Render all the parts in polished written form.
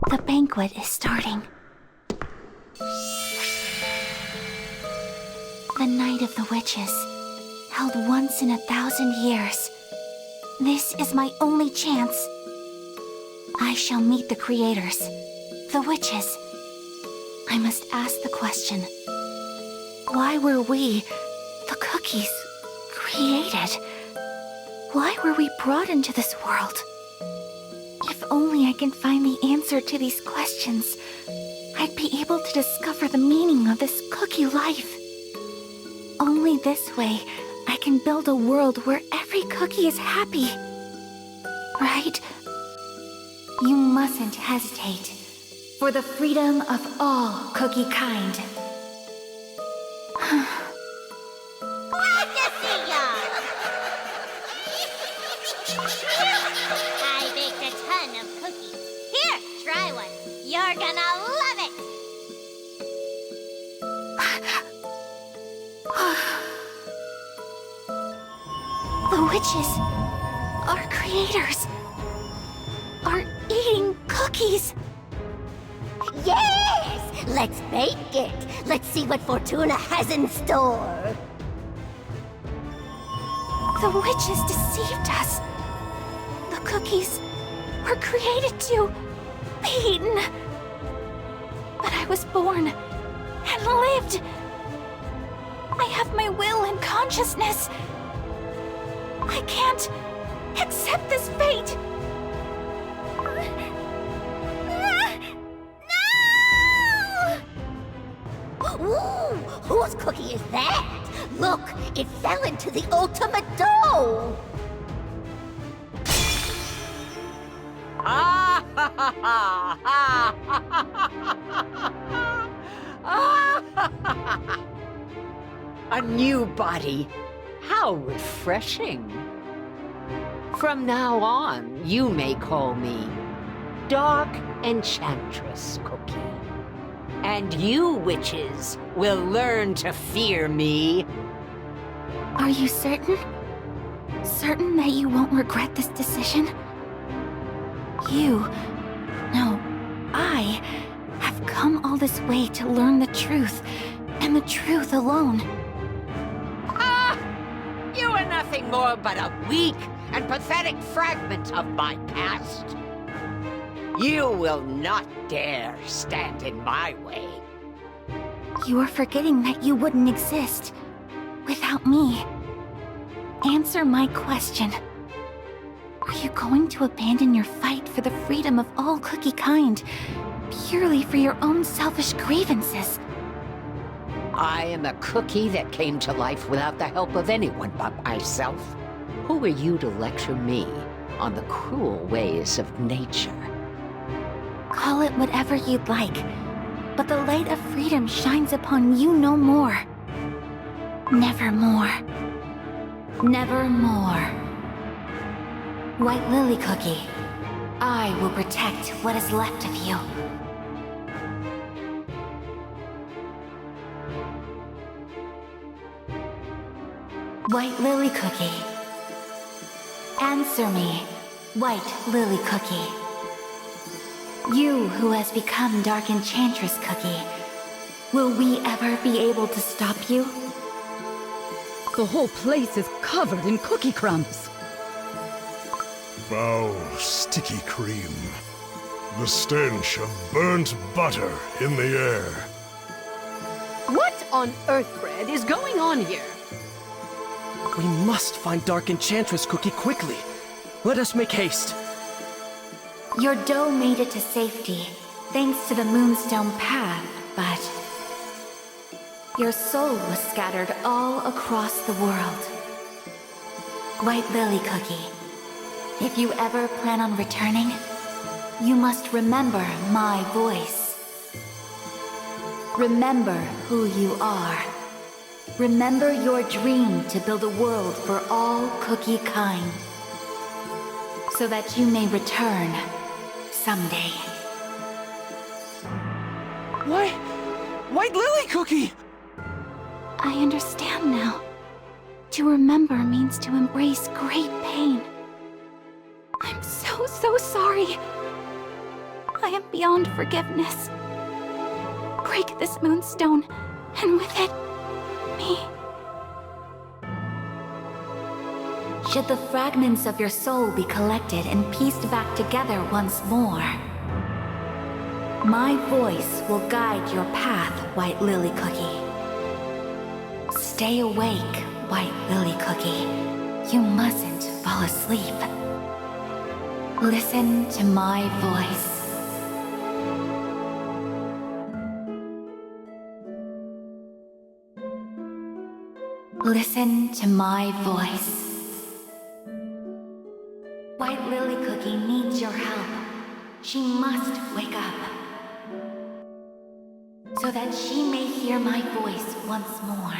The banquet is starting. The Night of the Witches, held once in 1,000 years. This is my only chance. I shall meet the creators, the witches. I must ask the question, why were we, the cookies, created? Why were we brought into this world? If only I can find the answer to these questions, I'd be able to discover the meaning of this cookie life. Only this way, I can build a world where every cookie is happy. Right? You mustn't hesitate. For the freedom of all cookie kind. Glad to see ya! I baked a ton of cookies. Here, try one. You're gonna love it! The witches, our creators, are eating cookies. Yes! Let's bake it! Let's see what Fortuna has in store! The witches deceived us. The cookies were created to be eaten. But I was born and lived. I have my will and consciousness. I can't accept this fate. Ooh, whose cookie is that? Look, it fell into the ultimate dough! A new body. How refreshing. From now on, you may call me Dark Enchantress Cookie. And you, witches, will learn to fear me. Are you certain? Certain that you won't regret this decision? I have come all this way to learn the truth, and the truth alone. You are nothing more but a weak and pathetic fragment of my past. You will not dare stand in my way. You are forgetting that you wouldn't exist without me. Answer my question. Are you going to abandon your fight for the freedom of all cookie kind, purely for your own selfish grievances? I am a cookie that came to life without the help of anyone but myself. Who are you to lecture me on the cruel ways of nature? Call it whatever you'd like, but the light of freedom shines upon you no more. Nevermore. Nevermore. White Lily Cookie, I will protect what is left of you. White Lily Cookie. Answer me, White Lily Cookie. You who has become Dark Enchantress Cookie, will we ever be able to stop you? The whole place is covered in cookie crumbs. Foul, sticky cream. The stench of burnt butter in the air. What on earth, Bread, is going on here? We must find Dark Enchantress Cookie quickly. Let us make haste. Your dough made it to safety, thanks to the moonstone path, but your soul was scattered all across the world. White Lily Cookie, if you ever plan on returning, you must remember my voice. Remember who you are. Remember your dream to build a world for all cookie kind, so that you may return someday. Why? White Lily Cookie! I understand now. To remember means to embrace great pain. I'm so sorry. I am beyond forgiveness. Break this moonstone, and with it, me. Should the fragments of your soul be collected and pieced back together once more, my voice will guide your path, White Lily Cookie. Stay awake, White Lily Cookie. You mustn't fall asleep. Listen to my voice. Listen to my voice. White Lily Cookie needs your help. She must wake up, so that she may hear my voice once more.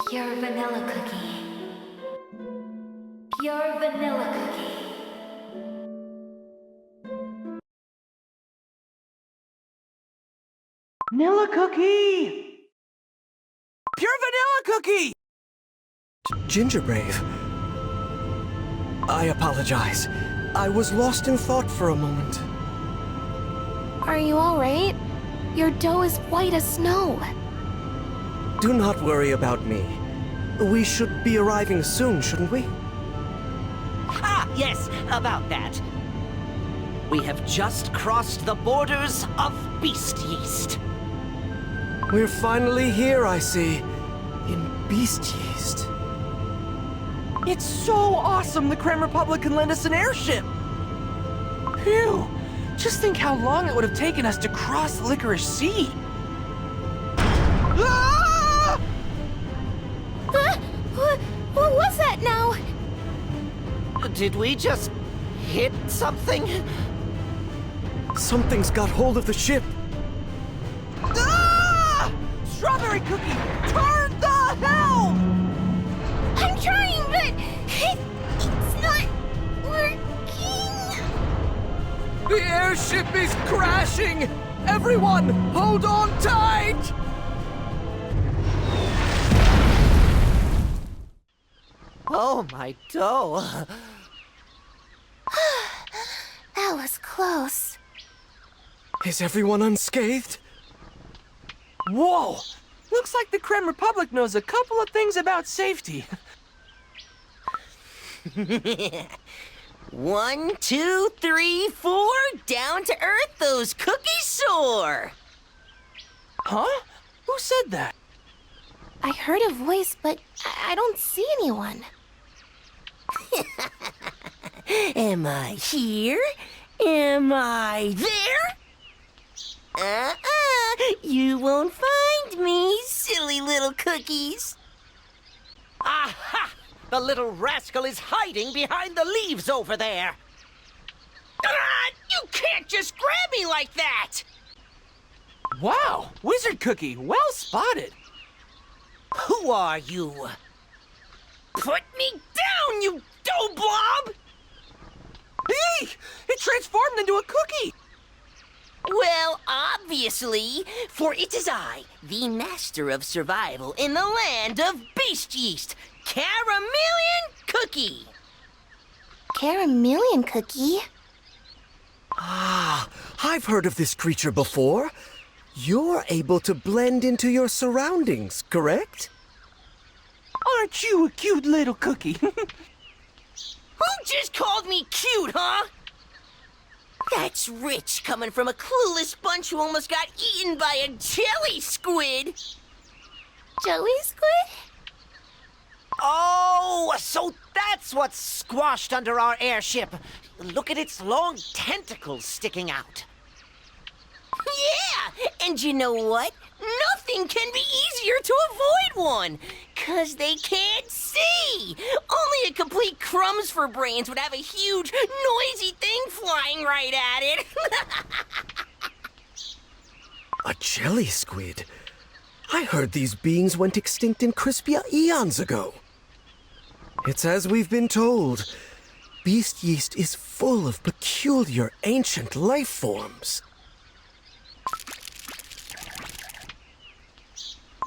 Pure vanilla cookie. Pure vanilla cookie. Vanilla cookie! Pure vanilla cookie! GingerBrave. I apologize. I was lost in thought for a moment. Are you alright? Your dough is white as snow. Do not worry about me. We should be arriving soon, shouldn't we? Ah, yes, about that. We have just crossed the borders of Beast-Yeast. We're finally here, I see. In Beast-Yeast. It's so awesome the Creme Republic can lend us an airship! Phew! Just think how long it would have taken us to cross the Licorice Sea! Ah! What was that now? Did we just hit something? Something's got hold of the ship! Ah! Strawberry Cookie! Turn the helm! I'm trying, but it's not working. The airship is crashing! Everyone, hold on tight! Oh, my dough. That was close. Is everyone unscathed? Whoa! Looks like the Creme Republic knows a couple of things about safety. 1, 2, 3, 4, down to earth those cookies soar. Huh? Who said that? I heard a voice, but I don't see anyone. Am I here? Am I there? You won't find me, silly little cookies. Aha! The little rascal is hiding behind the leaves over there. You can't just grab me like that! Wow! Wizard Cookie, well spotted! Who are you? Put me down, you dough blob! Hey! It transformed into a cookie! Well, obviously, for it is I, the master of survival in the land of Beast-Yeast, Caramelian Cookie! Caramelian Cookie? Ah, I've heard of this creature before. You're able to blend into your surroundings, correct? Aren't you a cute little cookie? Who just called me cute, huh? That's rich coming from a clueless bunch who almost got eaten by a jelly squid. Jelly squid? Oh, so that's what's squashed under our airship. Look at its long tentacles sticking out. Yeah, and you know what? Nothing can be easier to avoid one, 'cause they can't see. Only a complete crumbs for brains would have a huge, noisy thing flying right at it. A jelly squid? I heard these beings went extinct in Crispia eons ago. It's as we've been told. Beast-Yeast is full of peculiar ancient life forms.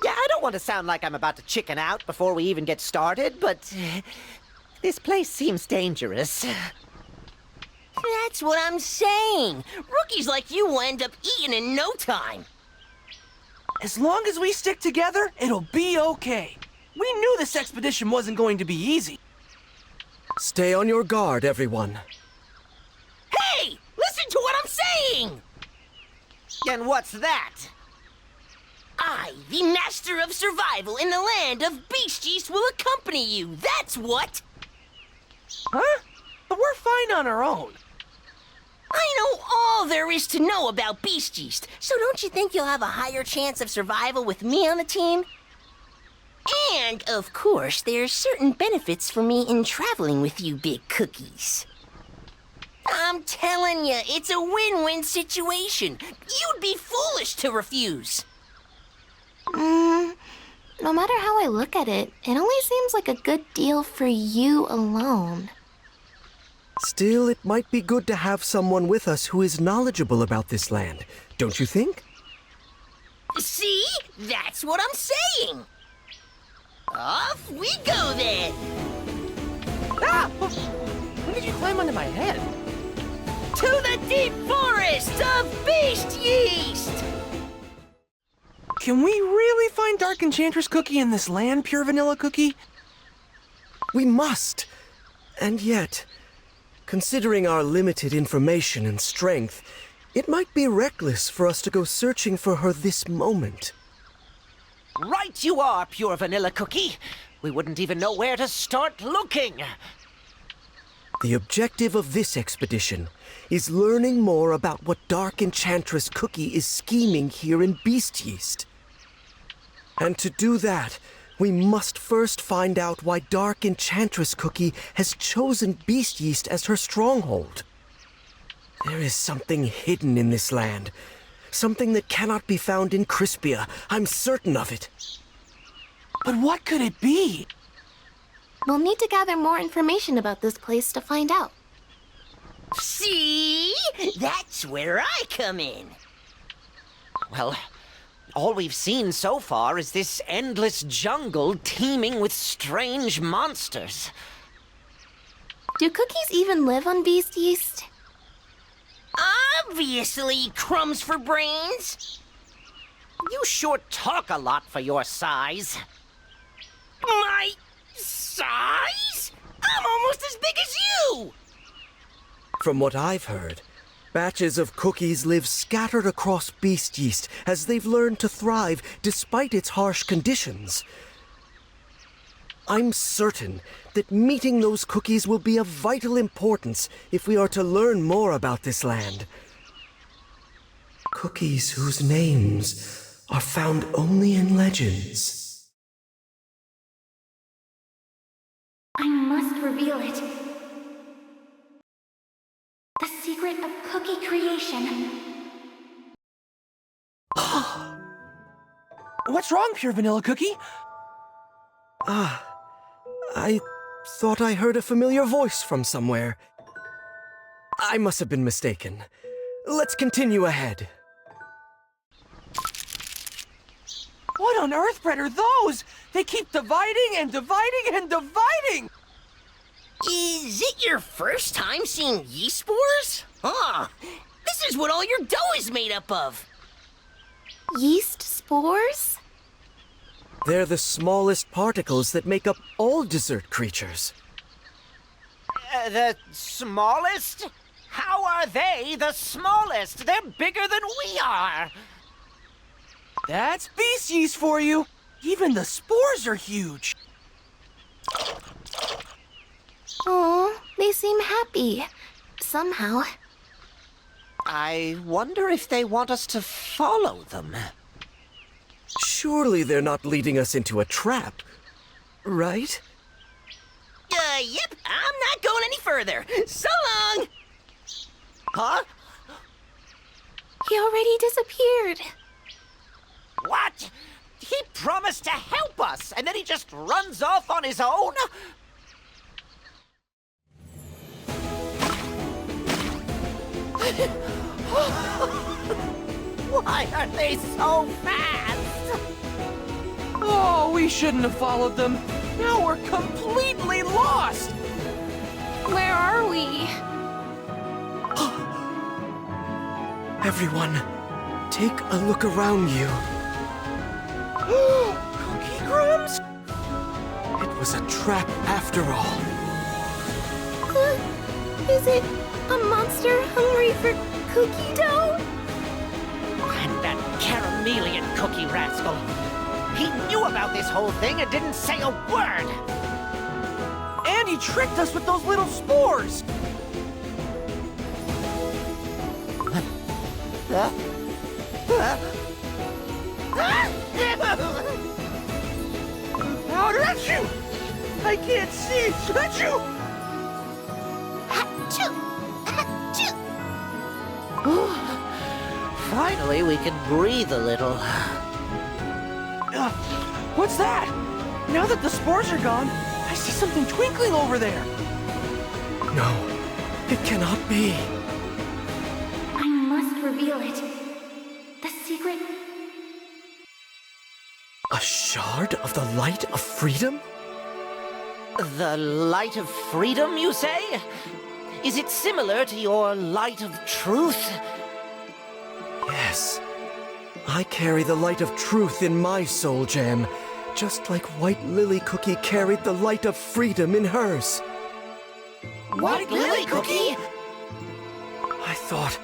Yeah, I don't want to sound like I'm about to chicken out before we even get started, but this place seems dangerous. That's what I'm saying. Rookies like you will end up eating in no time. As long as we stick together, it'll be okay. We knew this expedition wasn't going to be easy. Stay on your guard, everyone. Hey! Listen to what I'm saying! And what's that? I, the master of survival in the land of Beast-Yeast, will accompany you. That's what! Huh? But we're fine on our own. I know all there is to know about Beast-Yeast, so don't you think you'll have a higher chance of survival with me on the team? And, of course, there's certain benefits for me in traveling with you big cookies. I'm telling you, it's a win-win situation. You'd be foolish to refuse. No matter how I look at it, it only seems like a good deal for you alone. Still, it might be good to have someone with us who is knowledgeable about this land, don't you think? See? That's what I'm saying. Off we go then. Ah! When did you climb onto my head? To the deep forest of Beast-Yeast! Can we really find Dark Enchantress Cookie in this land, Pure Vanilla Cookie? We must. And yet, considering our limited information and strength, it might be reckless for us to go searching for her this moment. Right you are, Pure Vanilla Cookie. We wouldn't even know where to start looking. The objective of this expedition is learning more about what Dark Enchantress Cookie is scheming here in Beast-Yeast. And to do that, we must first find out why Dark Enchantress Cookie has chosen Beast-Yeast as her stronghold. There is something hidden in this land. Something that cannot be found in Crispia. I'm certain of it. But what could it be? We'll need to gather more information about this place to find out. See? That's where I come in. Well, all we've seen so far is this endless jungle teeming with strange monsters. Do cookies even live on Beast-Yeast? Obviously, crumbs for brains. You sure talk a lot for your size. My size? I'm almost as big as you! From what I've heard, batches of cookies live scattered across Beast-Yeast as they've learned to thrive despite its harsh conditions. I'm certain that meeting those cookies will be of vital importance if we are to learn more about this land. Cookies whose names are found only in legends. I must reveal it. The secret of cookie creation. What's wrong, Pure Vanilla Cookie? I thought I heard a familiar voice from somewhere. I must have been mistaken. Let's continue ahead. What on earth, Brett, are those? They keep dividing and dividing and dividing! Is it your first time seeing yeast spores? Huh. This is what all your dough is made up of. Yeast spores? They're the smallest particles that make up all dessert creatures. The smallest? How are they the smallest? They're bigger than we are. That's Beast-Yeast for you! Even the spores are huge! Oh, they seem happy. Somehow. I wonder if they want us to follow them. Surely they're not leading us into a trap, right? Yep, I'm not going any further. So long! Huh? He already disappeared. What? He promised to help us, and then he just runs off on his own? Why are they so fast? Oh, we shouldn't have followed them. Now we're completely lost! Where are we? Everyone, take a look around you. Cookie crumbs? It was a trap after all. Is it a monster hungry for cookie dough? And that Caramelian cookie rascal. He knew about this whole thing and didn't say a word. And he tricked us with those little spores! Oh, that's you! I can't see! That's you! Achoo! Achoo! Finally, we can breathe a little. What's that? Now that the spores are gone, I see something twinkling over there. No, it cannot be. I must reveal it. The secret. A shard of the light of freedom? The light of freedom, you say? Is it similar to your light of truth? Yes. I carry the light of truth in my soul gem, just like White Lily Cookie carried the light of freedom in hers. White Lily Cookie? I thought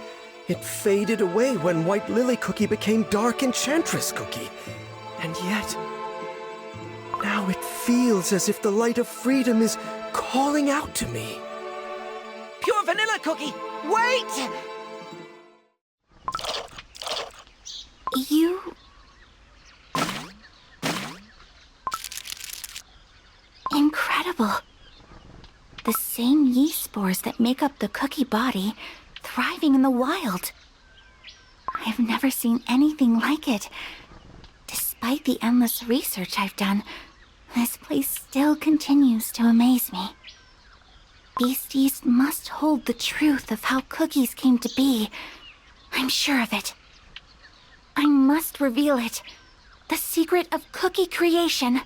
it faded away when White Lily Cookie became Dark Enchantress Cookie. And yet, now it feels as if the light of freedom is calling out to me. Pure Vanilla Cookie, wait! You... Incredible. The same yeast spores that make up the cookie body, thriving in the wild. I have never seen anything like it. Despite the endless research I've done, this place still continues to amaze me. Beast-Yeast must hold the truth of how cookies came to be. I'm sure of it. I must reveal it. The secret of cookie creation.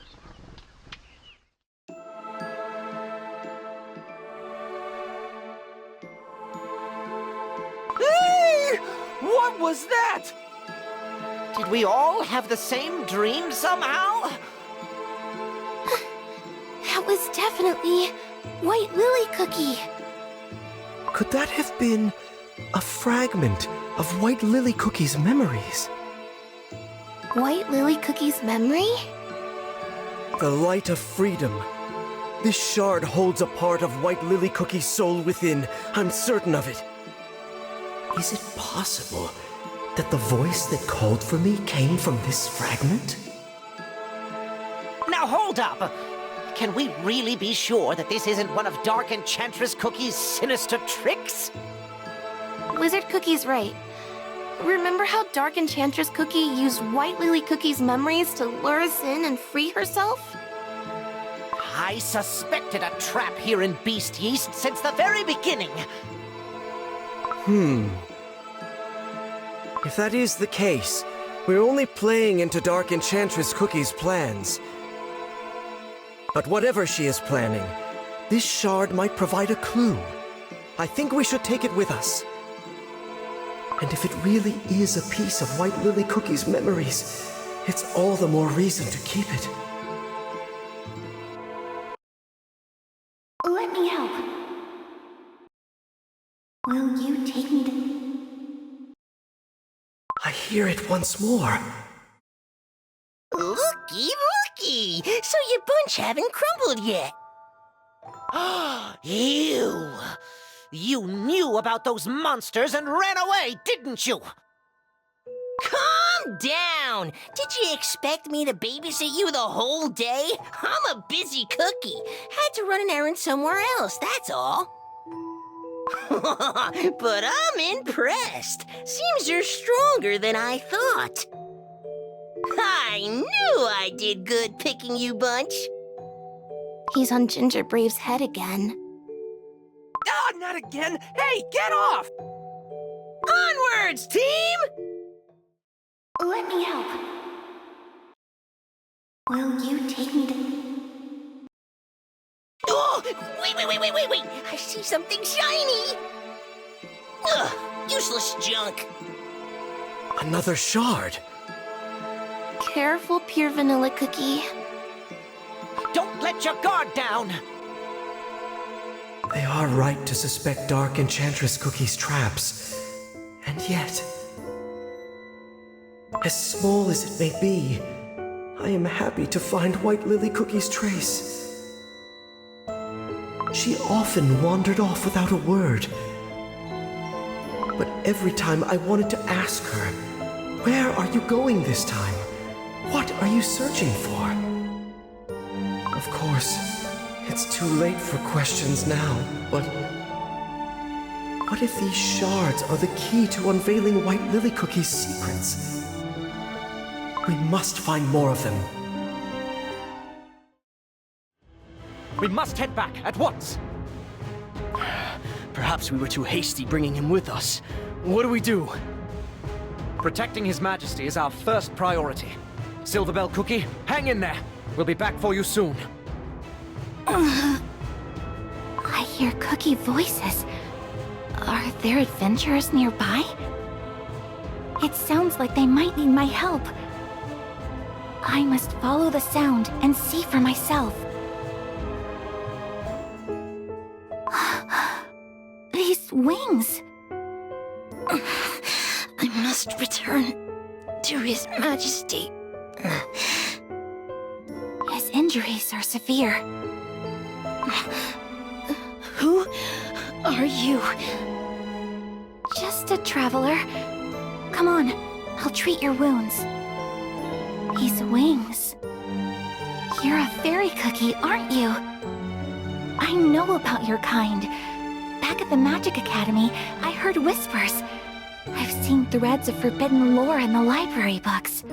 Hey! What was that? Did we all have the same dream somehow? That was definitely White Lily Cookie. Could that have been a fragment of White Lily Cookie's memories? White Lily Cookie's memory? The light of freedom. This shard holds a part of White Lily Cookie's soul within. I'm certain of it. Is it possible that the voice that called for me came from this fragment? Now hold up! Can we really be sure that this isn't one of Dark Enchantress Cookie's sinister tricks? Wizard Cookie's right. Remember how Dark Enchantress Cookie used White Lily Cookie's memories to lure us in and free herself? I suspected a trap here in Beast-Yeast since the very beginning. If that is the case, we're only playing into Dark Enchantress Cookie's plans. But whatever she is planning, this shard might provide a clue. I think we should take it with us. And if it really is a piece of White Lily Cookie's memories, it's all the more reason to keep it. Let me help. Will you take me to... I hear it once more. Looky, looky! So your bunch haven't crumbled yet. You knew about those monsters and ran away, didn't you? Calm down! Did you expect me to babysit you the whole day? I'm a busy cookie. Had to run an errand somewhere else, that's all. But I'm impressed. Seems you're stronger than I thought. I knew I did good picking you, Bunch. He's on GingerBrave's head again. Ah, not again! Hey, get off! Onwards, team! Let me help. Will you take me to... Oh, wait! I see something shiny! Ugh, useless junk. Another shard. Careful, pure vanilla cookie. Don't let your guard down! They are right to suspect Dark Enchantress Cookie's traps. And yet, as small as it may be, I am happy to find White Lily Cookie's trace. She often wandered off without a word. But every time I wanted to ask her, "Where are you going this time? What are you searching for?" Of course, it's too late for questions now, but what if these shards are the key to unveiling White Lily Cookie's secrets? We must find more of them. We must head back at once! Perhaps we were too hasty bringing him with us. What do we do? Protecting His Majesty is our first priority. Silverbell Cookie, hang in there. We'll be back for you soon. I hear cookie voices. Are there adventurers nearby? It sounds like they might need my help. I must follow the sound and see for myself. These wings! I must return to His Majesty. His injuries are severe. Who are you? Just a traveler. Come on, I'll treat your wounds. These wings. You're a fairy cookie, aren't you? I know about your kind. Back at the Magic Academy, I heard whispers. I've seen threads of forbidden lore in the library books.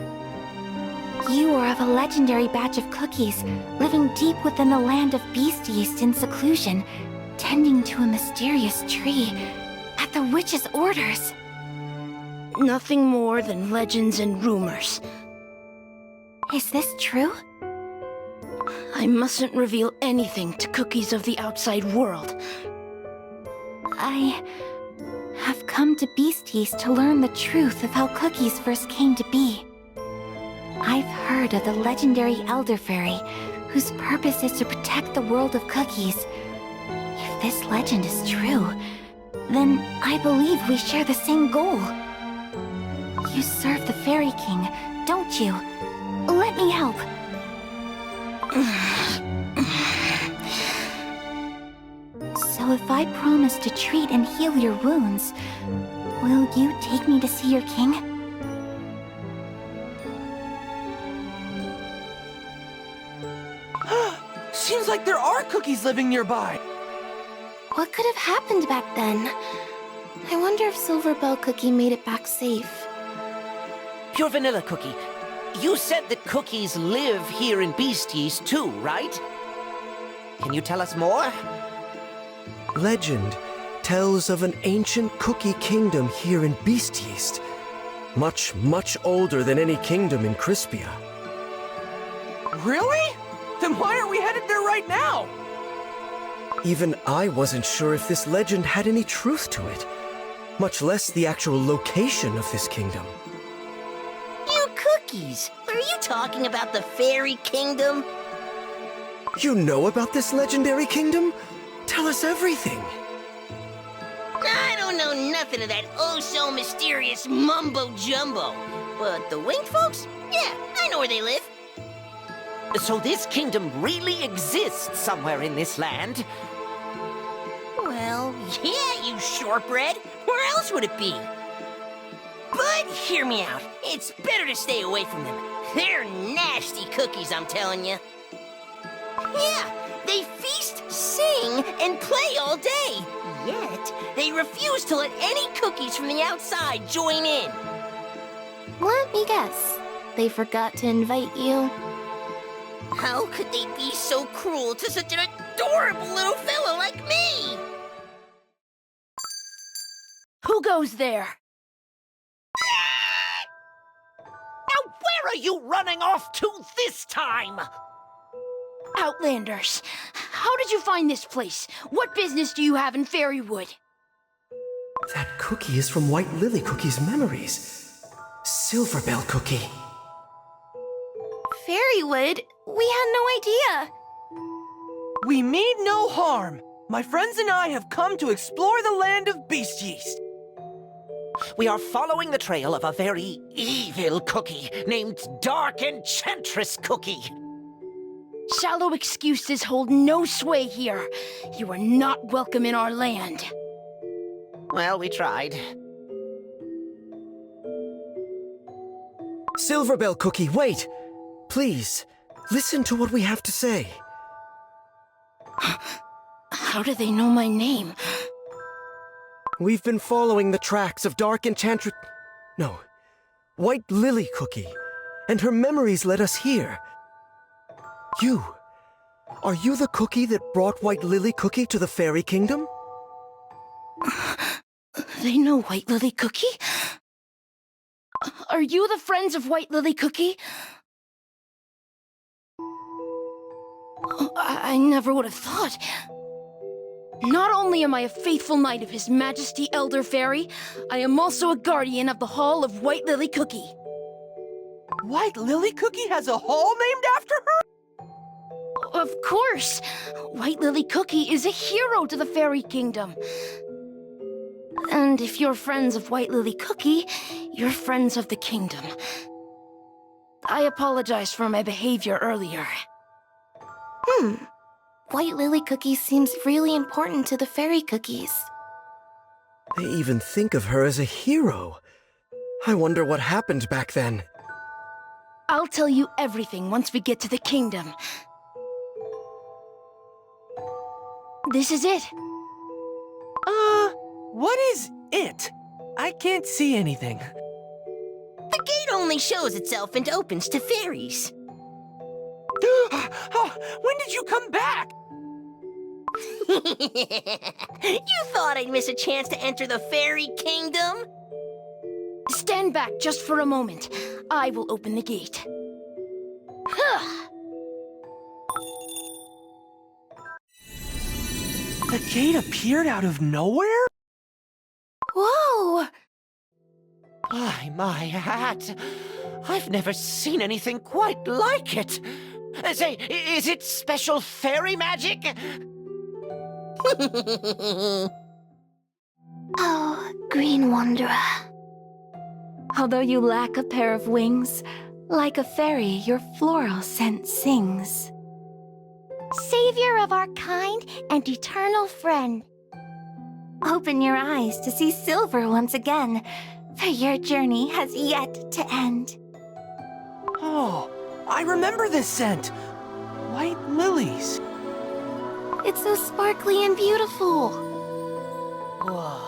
You are of a legendary batch of cookies, living deep within the land of Beast-Yeast in seclusion, tending to a mysterious tree, at the witch's orders. Nothing more than legends and rumors. Is this true? I mustn't reveal anything to cookies of the outside world. I have come to Beast-Yeast to learn the truth of how cookies first came to be. I've heard of the legendary Elder Faerie, whose purpose is to protect the world of cookies. If this legend is true, then I believe we share the same goal. You serve the Fairy King, don't you? Let me help. So if I promise to treat and heal your wounds, will you take me to see your king? Seems like there are cookies living nearby. What could have happened back then? I wonder if Silverbell Cookie made it back safe. Pure Vanilla Cookie, you said that cookies live here in Beast-Yeast too, right? Can you tell us more? Legend tells of an ancient cookie kingdom here in Beast-Yeast. Much, much older than any kingdom in Crispia. Really? Then why aren't we headed there right now? Even I wasn't sure if this legend had any truth to it, much less the actual location of this kingdom. You cookies! Are you talking about the Fairy Kingdom? You know about this legendary kingdom? Tell us everything. I don't know nothing of that oh-so-mysterious mumbo-jumbo. But the winged folks? Yeah, I know where they live. So this kingdom really exists somewhere in this land? Well, yeah, you shortbread. Where else would it be? But hear me out. It's better to stay away from them. They're nasty cookies, I'm telling you. Yeah, they feast, sing, and play all day. Yet, they refuse to let any cookies from the outside join in. Let me guess. They forgot to invite you. How could they be so cruel to such an adorable little fella like me? Who goes there? Now where are you running off to this time? Outlanders. How did you find this place? What business do you have in Fairywood? That cookie is from White Lily Cookie's memories. Silverbell Cookie. Fairywood? We had no idea. We mean no harm. My friends and I have come to explore the land of Beast-Yeast. We are following the trail of a very evil cookie named Dark Enchantress Cookie. Shallow excuses hold no sway here. You are not welcome in our land. Well, we tried. Silverbell Cookie, wait! Please, listen to what we have to say. How do they know my name? We've been following the tracks of Dark Enchantress... No, White Lily Cookie, and her memories led us here. Are you the cookie that brought White Lily Cookie to the Fairy Kingdom? They know White Lily Cookie? Are you the friends of White Lily Cookie? I never would have thought. Not only am I a faithful knight of His Majesty Elder Faerie, I am also a guardian of the Hall of White Lily Cookie. White Lily Cookie has a hall named after her? Of course! White Lily Cookie is a hero to the Fairy Kingdom. And if you're friends of White Lily Cookie, you're friends of the kingdom. I apologize for my behavior earlier. White Lily Cookie seems really important to the fairy cookies. They even think of her as a hero. I wonder what happened back then. I'll tell you everything once we get to the kingdom. This is it. What is it? I can't see anything. The gate only shows itself and opens to fairies. When did you come back? You thought I'd miss a chance to enter the fairy kingdom? Stand back just for a moment. I will open the gate. The gate appeared out of nowhere? Whoa! My hat. I've never seen anything quite like it. Say, is it special fairy magic? Oh, Green Wanderer. Although you lack a pair of wings, like a fairy, your floral scent sings. Savior of our kind and eternal friend. Open your eyes to see silver once again, for your journey has yet to end. Oh, I remember this scent. White lilies. It's so sparkly and beautiful. Whoa.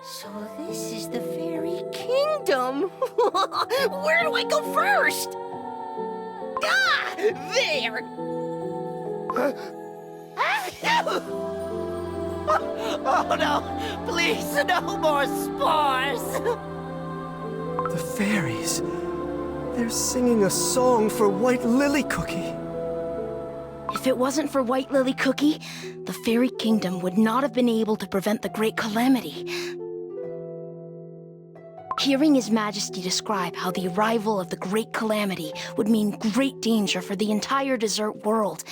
So this is the fairy kingdom. Where do I go first? Ah! There! Oh no! Please, no more spores! The fairies. They're singing a song for White Lily Cookie. If it wasn't for White Lily Cookie, the Fairy Kingdom would not have been able to prevent the Great Calamity. Hearing His Majesty describe how the arrival of the Great Calamity would mean great danger for the entire desert world,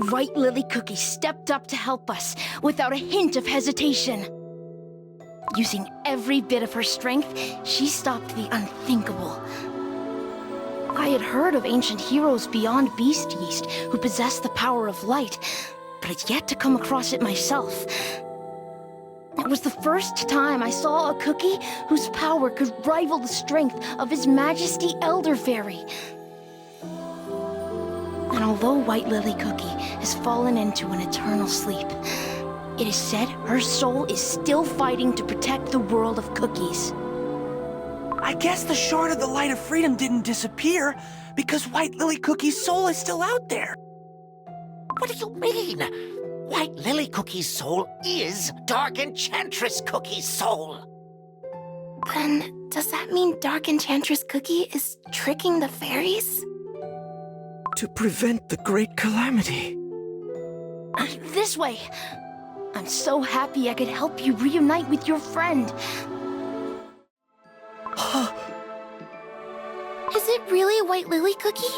White Lily Cookie stepped up to help us without a hint of hesitation. Using every bit of her strength, she stopped the unthinkable. I had heard of ancient heroes beyond Beast-Yeast who possessed the power of light, but had yet to come across it myself. It was the first time I saw a cookie whose power could rival the strength of His Majesty Elder Faerie. And although White Lily Cookie has fallen into an eternal sleep, it is said her soul is still fighting to protect the world of cookies. I guess the shard of the Light of Freedom didn't disappear because White Lily Cookie's soul is still out there. What do you mean? White Lily Cookie's soul is Dark Enchantress Cookie's soul. Then, does that mean Dark Enchantress Cookie is tricking the fairies? To prevent the Great Calamity. This way! I'm so happy I could help you reunite with your friend. Is it really a white lily cookie?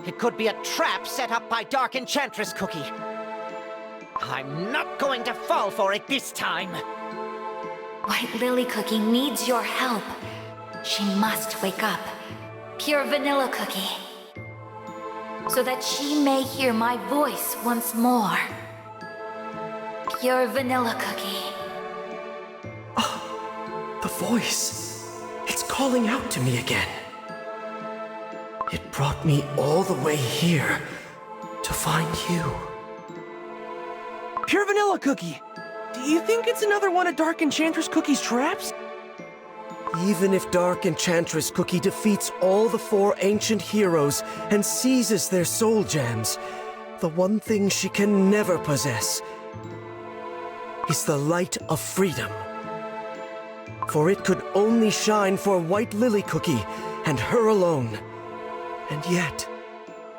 It could be a trap set up by Dark Enchantress Cookie. I'm not going to fall for it this time. White Lily Cookie needs your help. She must wake up. Pure Vanilla Cookie. So that she may hear my voice once more. Pure Vanilla Cookie. The voice. It's calling out to me again. It brought me all the way here to find you. Pure Vanilla Cookie! Do you think it's another one of Dark Enchantress Cookie's traps? Even if Dark Enchantress Cookie defeats all the 4 ancient heroes and seizes their soul gems, the one thing she can never possess is the light of freedom. For it could only shine for White Lily Cookie and her alone. And yet,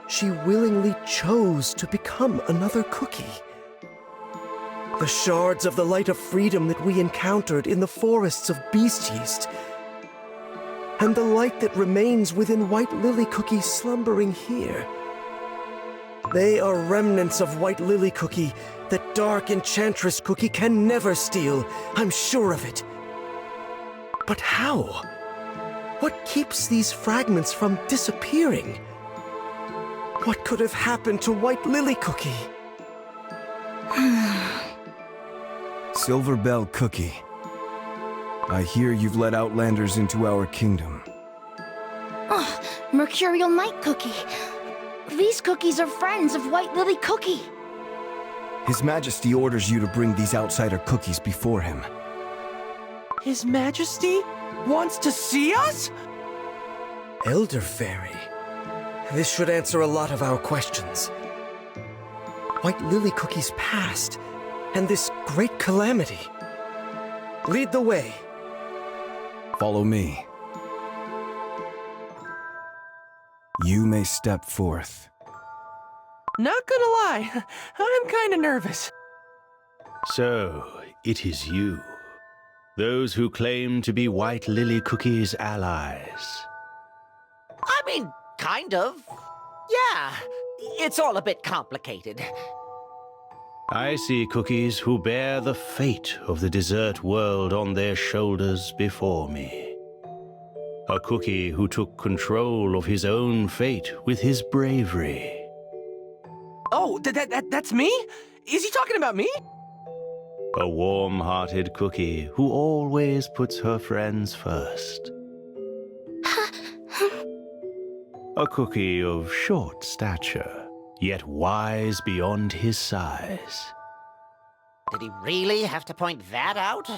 she willingly chose to become another cookie. The shards of the light of freedom that we encountered in the forests of Beast-Yeast, and the light that remains within White Lily Cookie slumbering here. They are remnants of White Lily Cookie that Dark Enchantress Cookie can never steal, I'm sure of it. But how? What keeps these fragments from disappearing? What could have happened to White Lily Cookie? Silver Bell Cookie. I hear you've let outlanders into our kingdom. Mercurial Night Cookie. These cookies are friends of White Lily Cookie. His Majesty orders you to bring these outsider cookies before him. His Majesty wants to see us? Elder Faerie. This should answer a lot of our questions. White Lily Cookie's past, and this great calamity. Lead the way. Follow me. You may step forth. Not gonna lie, I'm kinda nervous. So, it is you. Those who claim to be White Lily Cookie's allies. I mean, kind of. Yeah, it's all a bit complicated. I see cookies who bear the fate of the desert world on their shoulders before me. A cookie who took control of his own fate with his bravery. Oh, that's me? Is he talking about me? A warm-hearted cookie who always puts her friends first. A cookie of short stature, yet wise beyond his size. Did he really have to point that out?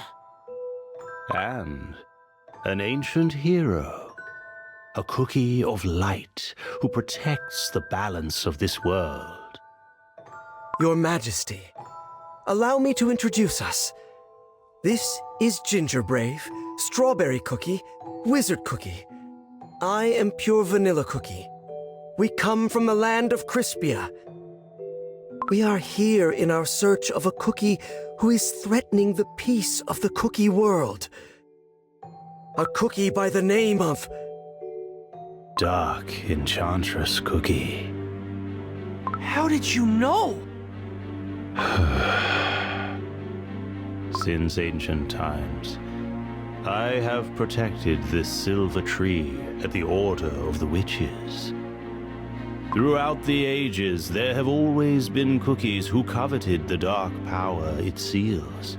And an ancient hero. A cookie of light who protects the balance of this world. Your Majesty, allow me to introduce us. This is GingerBrave, Strawberry Cookie, Wizard Cookie. I am Pure Vanilla Cookie. We come from the land of Crispia. We are here in our search of a cookie who is threatening the peace of the cookie world. A cookie by the name of... Dark Enchantress Cookie. How did you know? Since ancient times, I have protected this silver tree at the order of the witches. Throughout the ages, there have always been cookies who coveted the dark power it seals.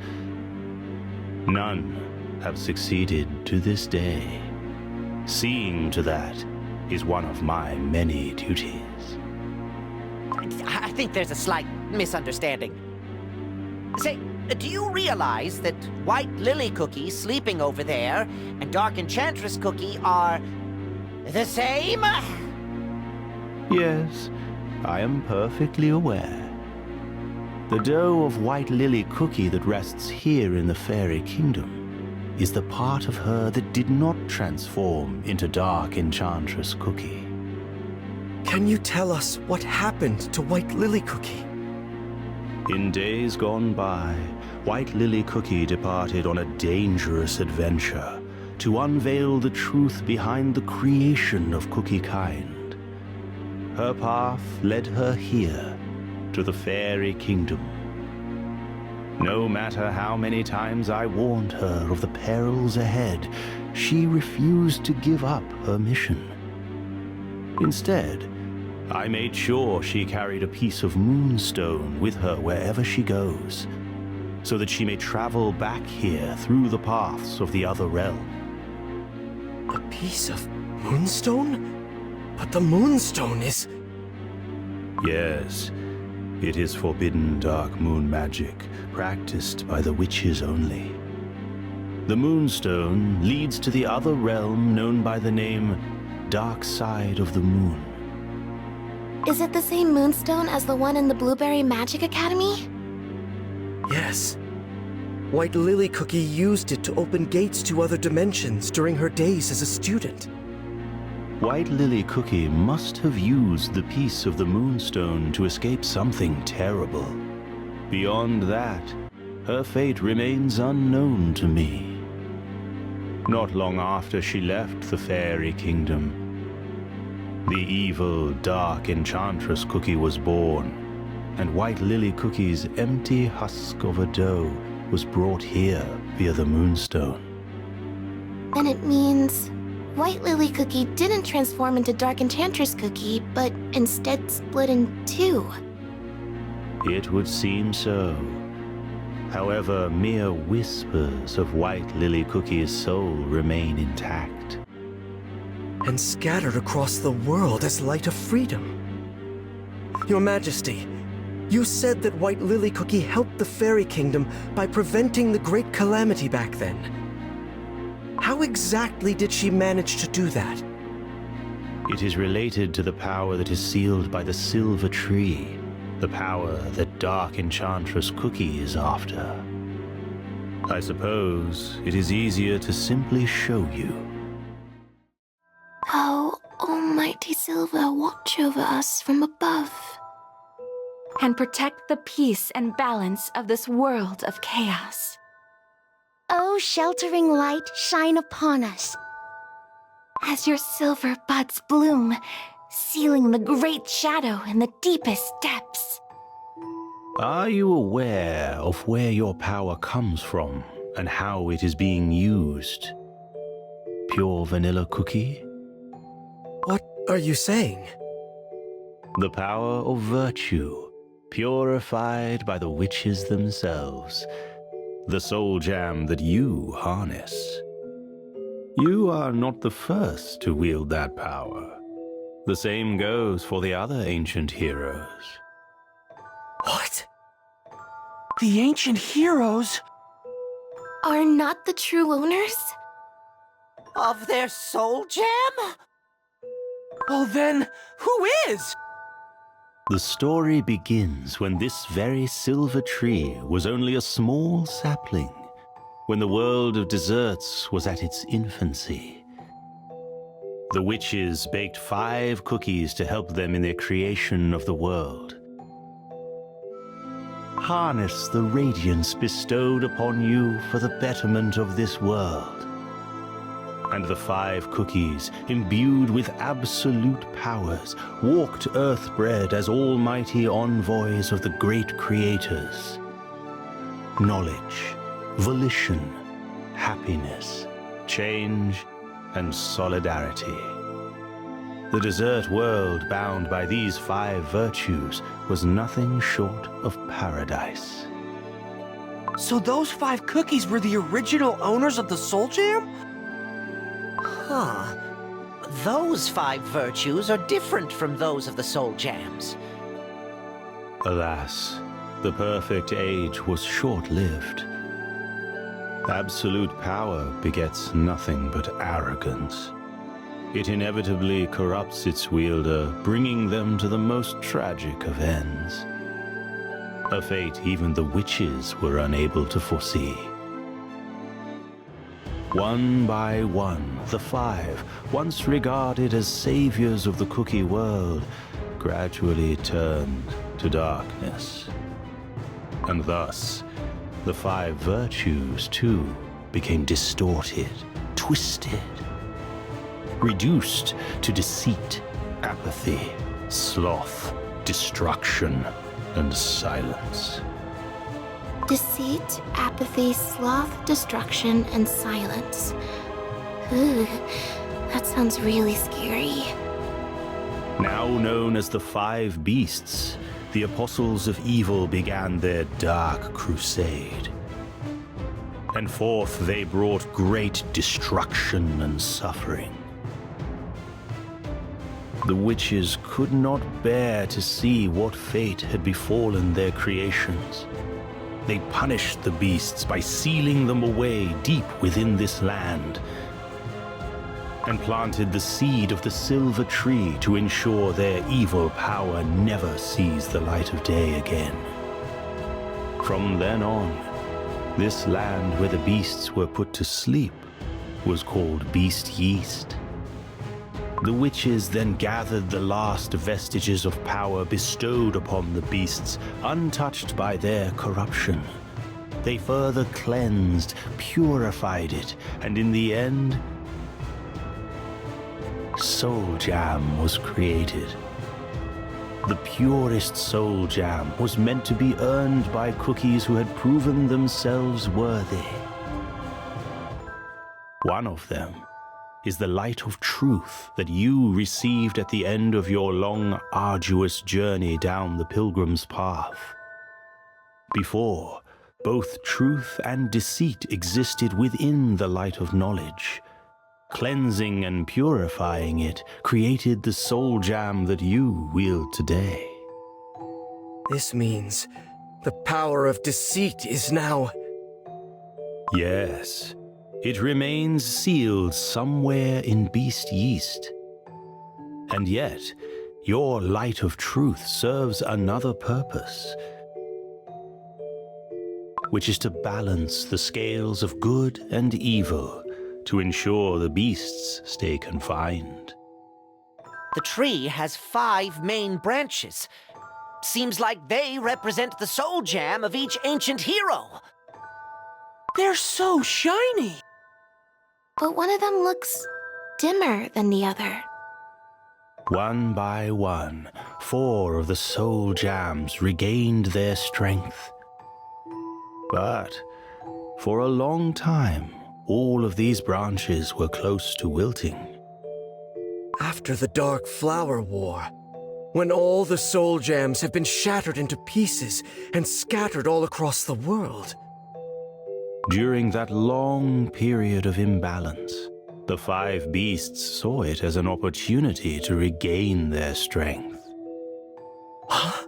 None have succeeded to this day. Seeing to that is one of my many duties. I think there's a slight misunderstanding. Say, do you realize that White Lily Cookie sleeping over there and Dark Enchantress Cookie are the same? Yes, I am perfectly aware. The dough of White Lily Cookie that rests here in the Faerie Kingdom is the part of her that did not transform into Dark Enchantress Cookie. Can you tell us what happened to White Lily Cookie? In days gone by, White Lily Cookie departed on a dangerous adventure to unveil the truth behind the creation of cookie kind. Her path led her here, to the Faerie Kingdom. No matter how many times I warned her of the perils ahead, she refused to give up her mission. Instead, I made sure she carried a piece of moonstone with her wherever she goes, so that she may travel back here through the paths of the other realm. A piece of moonstone? But the moonstone is... Yes, it is forbidden dark moon magic, practiced by the witches only. The moonstone leads to the other realm known by the name Dark Side of the Moon. Is it the same moonstone as the one in the Blueberry Magic Academy? Yes. White Lily Cookie used it to open gates to other dimensions during her days as a student. White Lily Cookie must have used the piece of the moonstone to escape something terrible. Beyond that, her fate remains unknown to me. Not long after she left the Faerie Kingdom, the evil, dark Enchantress Cookie was born, and White Lily Cookie's empty husk of a dough was brought here via the moonstone. Then it means White Lily Cookie didn't transform into Dark Enchantress Cookie, but instead split in two. It would seem so. However, mere whispers of White Lily Cookie's soul remain intact. And scattered across the world as light of freedom. Your Majesty, you said that White Lily Cookie helped the Faerie Kingdom by preventing the Great Calamity back then. How exactly did she manage to do that? It is related to the power that is sealed by the Silver Tree, the power that Dark Enchantress Cookie is after. I suppose it is easier to simply show you. Oh, Almighty Silver, watch over us from above. And protect the peace and balance of this world of chaos. Oh, sheltering light, shine upon us. As your silver buds bloom, sealing the great shadow in the deepest depths. Are you aware of where your power comes from and how it is being used? Pure vanilla cookie? What are you saying? The power of virtue, purified by the witches themselves. The soul jam that you harness. You are not the first to wield that power. The same goes for the other ancient heroes. What? The ancient heroes? Are not the true owners? Of their soul jam? Well then, who is? The story begins when this very silver tree was only a small sapling, when the world of desserts was at its infancy. The witches baked 5 cookies to help them in their creation of the world. Harness the radiance bestowed upon you for the betterment of this world. And the 5 cookies, imbued with absolute powers, walked Earthbred as almighty envoys of the great creators. Knowledge, volition, happiness, change, and solidarity. The dessert world bound by these 5 virtues was nothing short of paradise. So those 5 cookies were the original owners of the Soul Jam? Huh. Those 5 virtues are different from those of the soul jams. Alas, the perfect age was short-lived. Absolute power begets nothing but arrogance. It inevitably corrupts its wielder, bringing them to the most tragic of ends. A fate even the witches were unable to foresee. One by one, the 5, once regarded as saviors of the cookie world, gradually turned to darkness. And thus, the 5 virtues, too, became distorted, twisted, twisted, reduced to deceit, apathy, sloth, destruction, and silence. Deceit, apathy, sloth, destruction, and silence. Ugh, that sounds really scary. Now known as the Five Beasts, the Apostles of Evil began their dark crusade. And forth they brought great destruction and suffering. The witches could not bear to see what fate had befallen their creations. They punished the beasts by sealing them away deep within this land, and planted the seed of the silver tree to ensure their evil power never sees the light of day again. From then on, this land where the beasts were put to sleep was called Beast-Yeast. The witches then gathered the last vestiges of power bestowed upon the beasts, untouched by their corruption. They further cleansed, purified it, and in the end, Soul Jam was created. The purest Soul Jam was meant to be earned by cookies who had proven themselves worthy. One of them is the light of truth that you received at the end of your long, arduous journey down the pilgrim's path. Before, both truth and deceit existed within the light of knowledge. Cleansing and purifying it created the soul jam that you wield today. This means the power of deceit is now... Yes, it remains sealed somewhere in Beast-Yeast. And yet, your light of truth serves another purpose, which is to balance the scales of good and evil, to ensure the beasts stay confined. The tree has 5 main branches. Seems like they represent the soul jam of each ancient hero. They're so shiny! But one of them looks dimmer than the other. One by one, 4 of the soul jams regained their strength. But for a long time, all of these branches were close to wilting. After the Dark Flower War, when all the soul jams have been shattered into pieces and scattered all across the world. During that long period of imbalance, the 5 beasts saw it as an opportunity to regain their strength. Huh?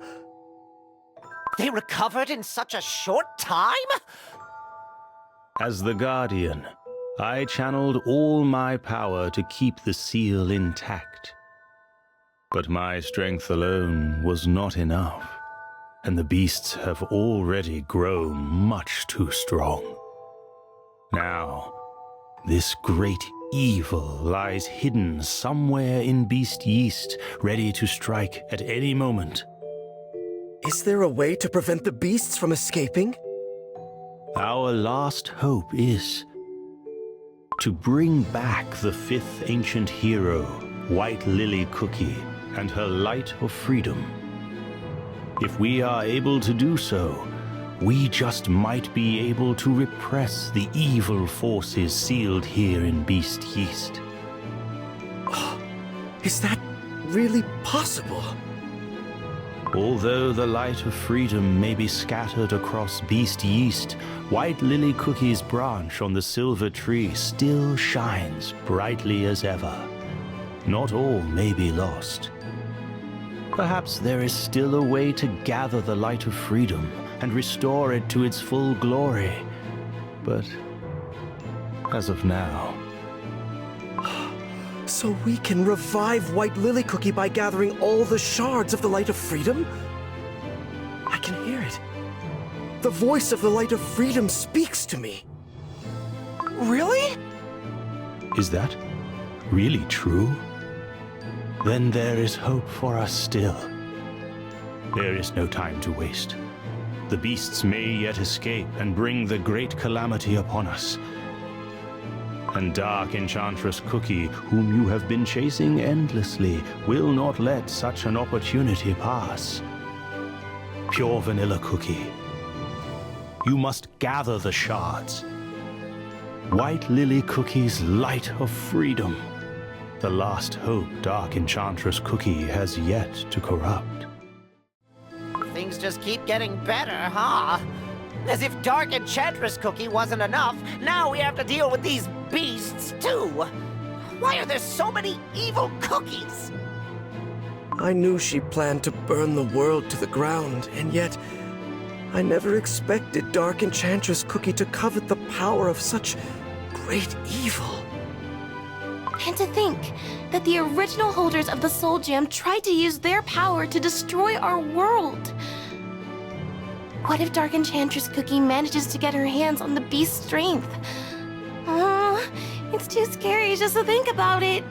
They recovered in such a short time? As the Guardian, I channeled all my power to keep the seal intact. But my strength alone was not enough, and the beasts have already grown much too strong. Now, this great evil lies hidden somewhere in Beast-Yeast, ready to strike at any moment. Is there a way to prevent the beasts from escaping? Our last hope is to bring back the 5th ancient hero, White Lily Cookie, and her light of freedom. If we are able to do so, we just might be able to repress the evil forces sealed here in Beast-Yeast. Is that really possible? Although the light of freedom may be scattered across Beast-Yeast, White Lily Cookie's branch on the silver tree still shines brightly as ever. Not all may be lost. Perhaps there is still a way to gather the light of freedom and restore it to its full glory. But as of now... So we can revive White Lily Cookie by gathering all the shards of the Light of Freedom? I can hear it. The voice of the Light of Freedom speaks to me. Really? Is that really true? Then there is hope for us still. There is no time to waste. The beasts may yet escape and bring the great calamity upon us. And Dark Enchantress Cookie, whom you have been chasing endlessly, will not let such an opportunity pass. Pure Vanilla Cookie, you must gather the shards. White Lily Cookie's light of freedom, the last hope Dark Enchantress Cookie has yet to corrupt. Things just keep getting better, huh? As if Dark Enchantress Cookie wasn't enough, now we have to deal with these beasts, too! Why are there so many evil cookies? I knew she planned to burn the world to the ground, and yet I never expected Dark Enchantress Cookie to covet the power of such great evil. And to think that the original holders of the Soul Gem tried to use their power to destroy our world. What if Dark Enchantress Cookie manages to get her hands on the beast's strength? It's too scary just to think about it.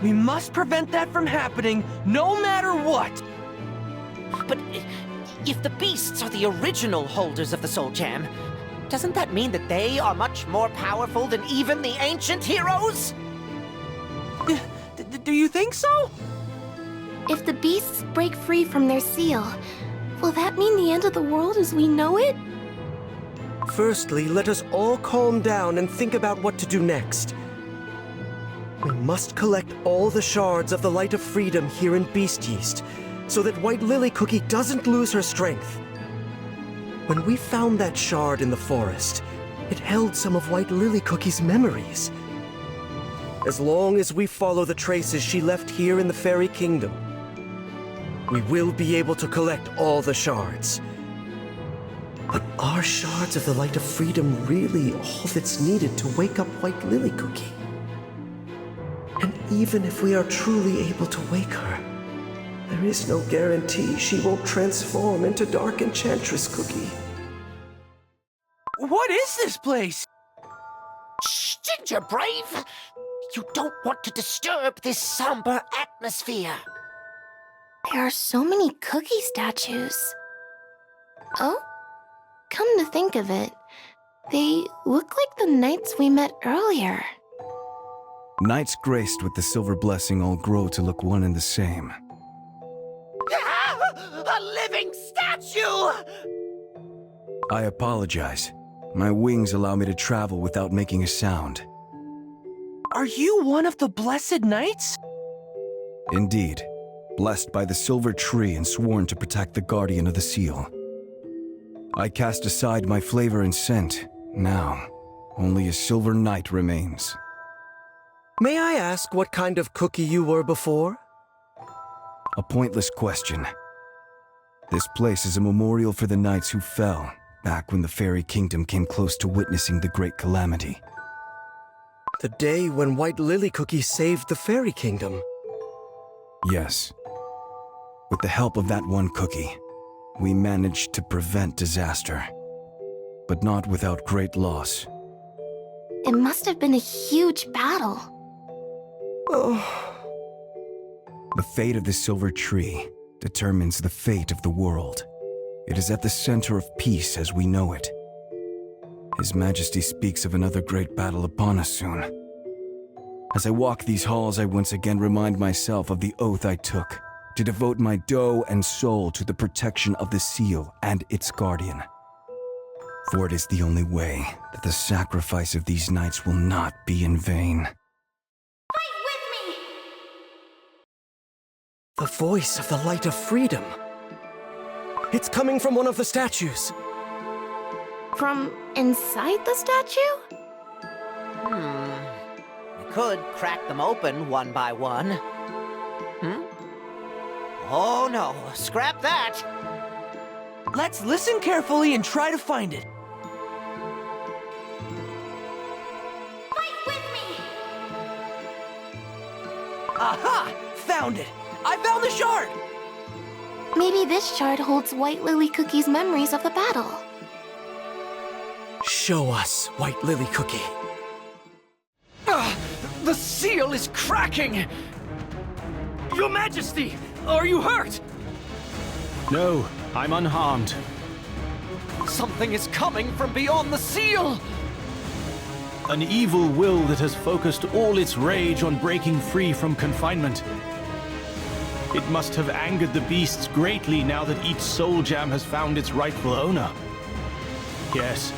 We must prevent that from happening, no matter what! But if the beasts are the original holders of the Soul Gem, doesn't that mean that they are much more powerful than even the ancient heroes? Do you think so? If the beasts break free from their seal, will that mean the end of the world as we know it? Firstly, let us all calm down and think about what to do next. We must collect all the shards of the Light of Freedom here in Beast-Yeast, so that White Lily Cookie doesn't lose her strength. When we found that shard in the forest, it held some of White Lily Cookie's memories. As long as we follow the traces she left here in the Faerie Kingdom, we will be able to collect all the shards. But are shards of the Light of Freedom really all that's needed to wake up White Lily Cookie? And even if we are truly able to wake her, there is no guarantee she won't transform into Dark Enchantress Cookie. What is this place? Shh, GingerBrave! You don't want to disturb this somber atmosphere. There are so many cookie statues. Oh? Come to think of it, they look like the knights we met earlier. Knights graced with the silver blessing all grow to look one and the same. A living statue! I apologize. My wings allow me to travel without making a sound. Are you one of the Blessed Knights? Indeed. Blessed by the silver tree and sworn to protect the guardian of the seal. I cast aside my flavor and scent. Now, only a silver knight remains. May I ask what kind of cookie you were before? A pointless question. This place is a memorial for the knights who fell, back when the Faerie Kingdom came close to witnessing the Great Calamity. The day when White Lily Cookie saved the Faerie Kingdom. Yes. With the help of that one cookie, we managed to prevent disaster. But not without great loss. It must have been a huge battle. Oh. The fate of the silver tree determines the fate of the world. It is at the center of peace as we know it. His Majesty speaks of another great battle upon us soon. As I walk these halls, I once again remind myself of the oath I took to devote my dough and soul to the protection of the seal and its guardian. For it is the only way that the sacrifice of these knights will not be in vain. Fight with me! The voice of the Light of Freedom. It's coming from one of the statues. From inside the statue? We could crack them open one by one. Oh no, scrap that! Let's listen carefully and try to find it. Fight with me! Aha! Found it! I found the shard! Maybe this shard holds White Lily Cookie's memories of the battle. Show us, White Lily Cookie. The seal is cracking! Your Majesty, are you hurt? No, I'm unharmed. Something is coming from beyond the seal! An evil will that has focused all its rage on breaking free from confinement. It must have angered the beasts greatly now that each soul gem has found its rightful owner. Yes,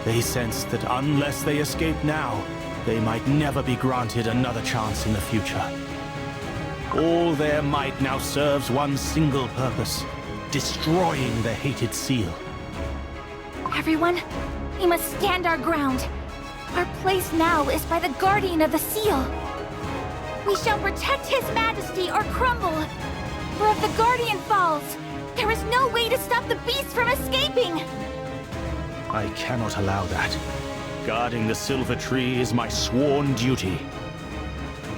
they sensed that unless they escape now, they might never be granted another chance in the future. All their might now serves one single purpose: destroying the hated seal. Everyone, we must stand our ground. Our place now is by the guardian of the seal. We shall protect his majesty or crumble. For if the guardian falls, there is no way to stop the beast from escaping. I cannot allow that. Guarding the silver tree is my sworn duty.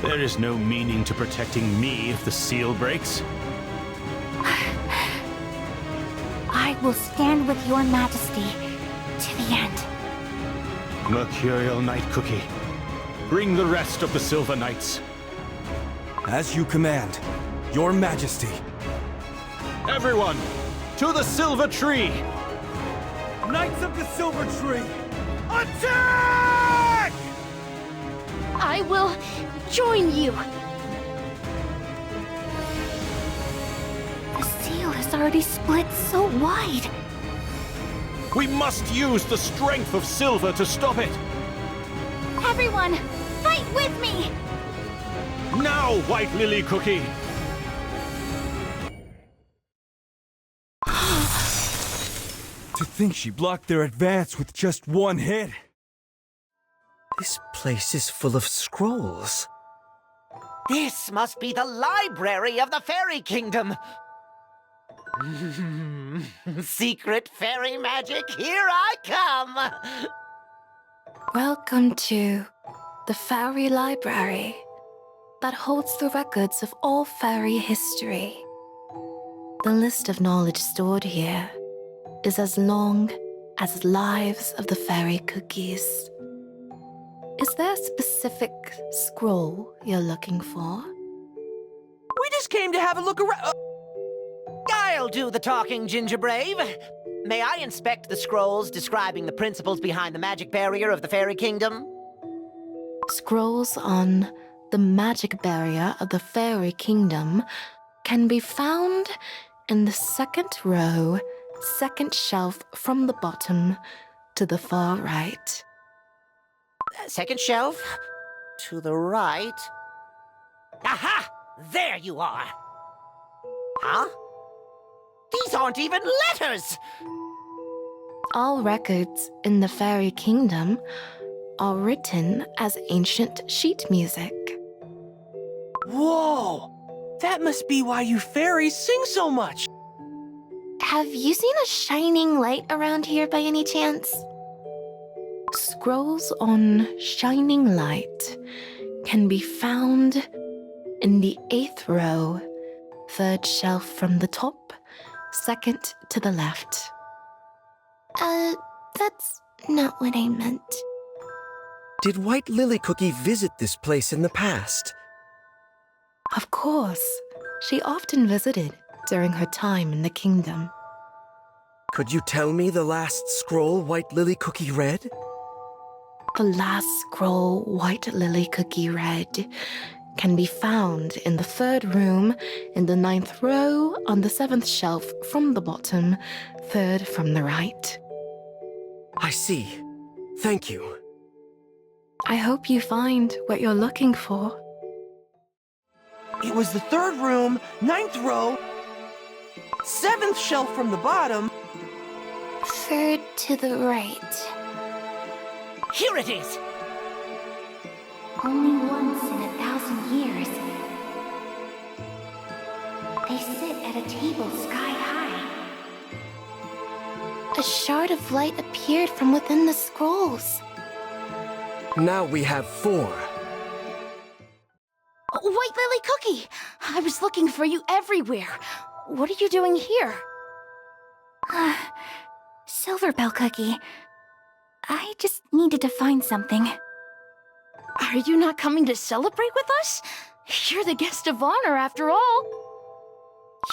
There is no meaning to protecting me if the seal breaks. I will stand with your majesty to the end. Mercurial Knight Cookie, bring the rest of the Silver Knights. As you command, your majesty. Everyone, to the silver tree! Knights of the Silver Tree, attack! I will join you. The seal is already split so wide. We must use the strength of silver to stop it! Everyone, fight with me! Now, White Lily Cookie! To think she blocked their advance with just one hit. This place is full of scrolls. This must be the library of the Fairy Kingdom. Secret fairy magic, here I come! Welcome to the Faerie Library that holds the records of all fairy history. The list of knowledge stored here is as long as lives of the fairy cookies. Is there a specific scroll you're looking for? We just came to have a look around. I'll do the talking, GingerBrave. May I inspect the scrolls describing the principles behind the magic barrier of the Fairy Kingdom? Scrolls on the magic barrier of the Fairy Kingdom can be found in the second row, second shelf from the bottom to the far right. Second shelf? To the right? Aha! There you are! Huh? These aren't even letters! All records in the Fairy Kingdom are written as ancient sheet music. Whoa! That must be why you fairies sing so much! Have you seen a shining light around here by any chance? Scrolls on shining light can be found in the 8th row, 3rd shelf from the top, 2nd to the left. That's not what I meant. Did White Lily Cookie visit this place in the past? Of course, she often visited during her time in the kingdom. Could you tell me the last scroll White Lily Cookie read? The last scroll White Lily Cookie read can be found in the 3rd room, in the 9th row, on the 7th shelf from the bottom, 3rd from the right. I see. Thank you. I hope you find what you're looking for. It was the 3rd room, 9th row, 7th shelf from the bottom. 3rd to the right. Here it is! Only once in 1,000 years. They sit at a table sky high. A shard of light appeared from within the scrolls. Now we have 4. White Lily Cookie! I was looking for you everywhere. What are you doing here? Silverbell Cookie. I just needed to find something. Are you not coming to celebrate with us? You're the guest of honor, after all.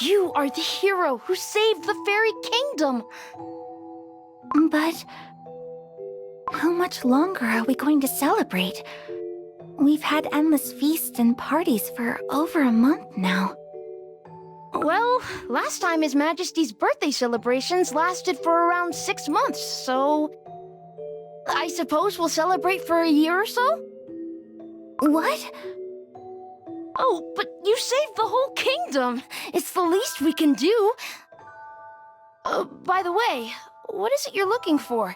You are the hero who saved the Fairy Kingdom. But How much longer are we going to celebrate? We've had endless feasts and parties for over a month now. Well, last time His Majesty's birthday celebrations lasted for around 6 months, so... I suppose we'll celebrate for a year or so? What? Oh, but you saved the whole kingdom! It's the least we can do! By the way, what is it you're looking for?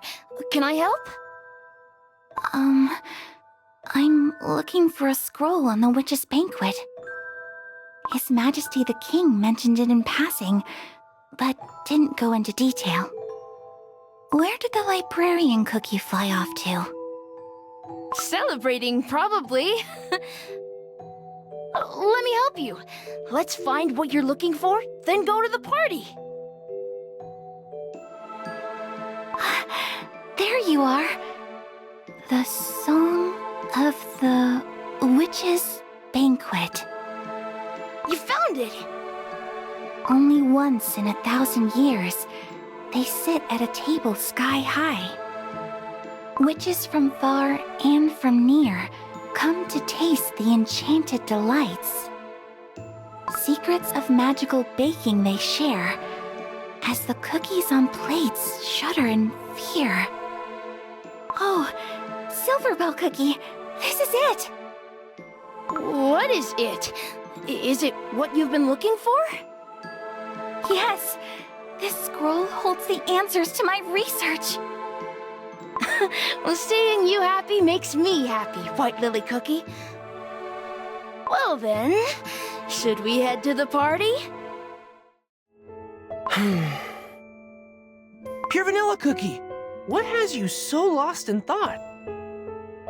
Can I help? I'm looking for a scroll on the witch's banquet. His Majesty the King mentioned it in passing, but didn't go into detail. Where did the librarian Cookie fly off to? Celebrating, probably. Let me help you. Let's find what you're looking for, then go to the party. There you are. The Song of the Witch's Banquet. You found it! Only once in 1,000 years, they sit at a table sky high. Witches from far and from near come to taste the enchanted delights. Secrets of magical baking they share, as the cookies on plates shudder in fear. Oh, Silverbell Cookie, this is it! What is it? Is it what you've been looking for? Yes, this scroll holds the answers to my research. Well, seeing you happy makes me happy, White Lily Cookie. Well then, should we head to the party? Pure Vanilla Cookie, what has you so lost in thought?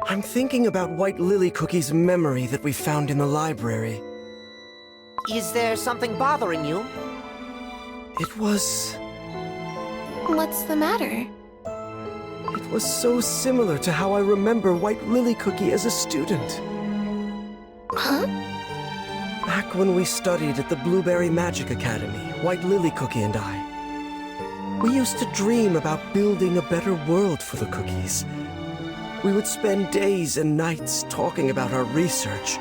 I'm thinking about White Lily Cookie's memory that we found in the library. Is there something bothering you? It was... What's the matter? It was so similar to how I remember White Lily Cookie as a student. Huh? Back when we studied at the Blueberry Magic Academy, White Lily Cookie and I. We used to dream about building a better world for the cookies. We would spend days and nights talking about our research,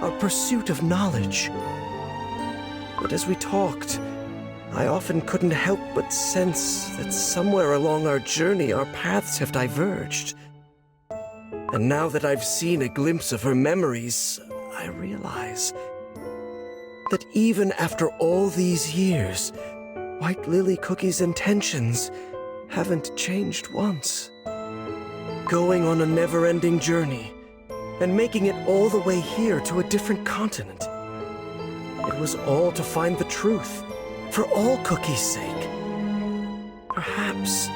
our pursuit of knowledge. But as we talked, I often couldn't help but sense that somewhere along our journey our paths have diverged. And now that I've seen a glimpse of her memories, I realize that even after all these years, White Lily Cookie's intentions haven't changed once. Going on a never-ending journey, and making it all the way here to a different continent. It was all to find the truth, for all Cookie's sake. Perhaps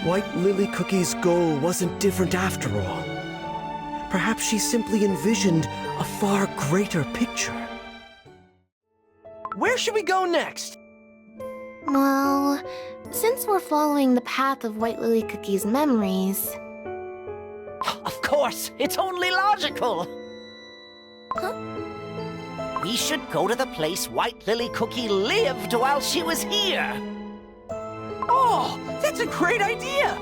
White Lily Cookie's goal wasn't different after all. Perhaps she simply envisioned a far greater picture. Where should we go next? Well, since we're following the path of White Lily Cookie's memories... Of course, it's only logical. Huh? We should go to the place White Lily Cookie lived while she was here. Oh, that's a great idea!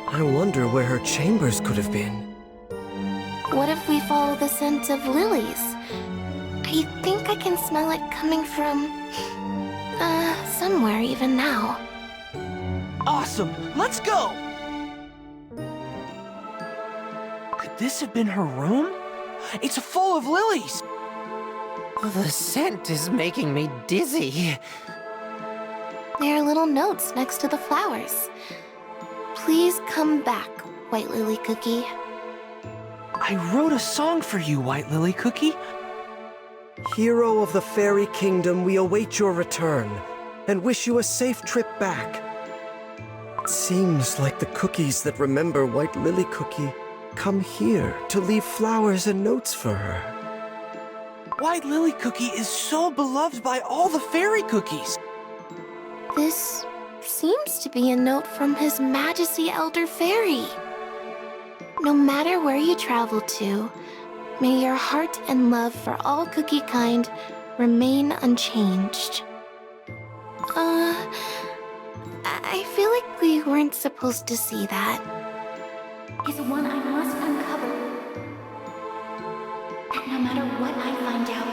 I wonder where her chambers could have been. What if we follow the scent of lilies? I think I can smell it coming from... somewhere even now. Awesome! Let's go! Could this have been her room? It's full of lilies! The scent is making me dizzy. There are little notes next to the flowers. Please come back, White Lily Cookie. I wrote a song for you, White Lily Cookie. Hero of the Faerie Kingdom, we await your return, and wish you a safe trip back. It seems like the cookies that remember White Lily Cookie come here to leave flowers and notes for her. White Lily Cookie is so beloved by all the fairy cookies. This seems to be a note from His Majesty Elder Faerie. No matter where you travel to, may your heart and love for all cookie kind remain unchanged. I feel like we weren't supposed to see that. is one I must uncover. And no matter what I find out,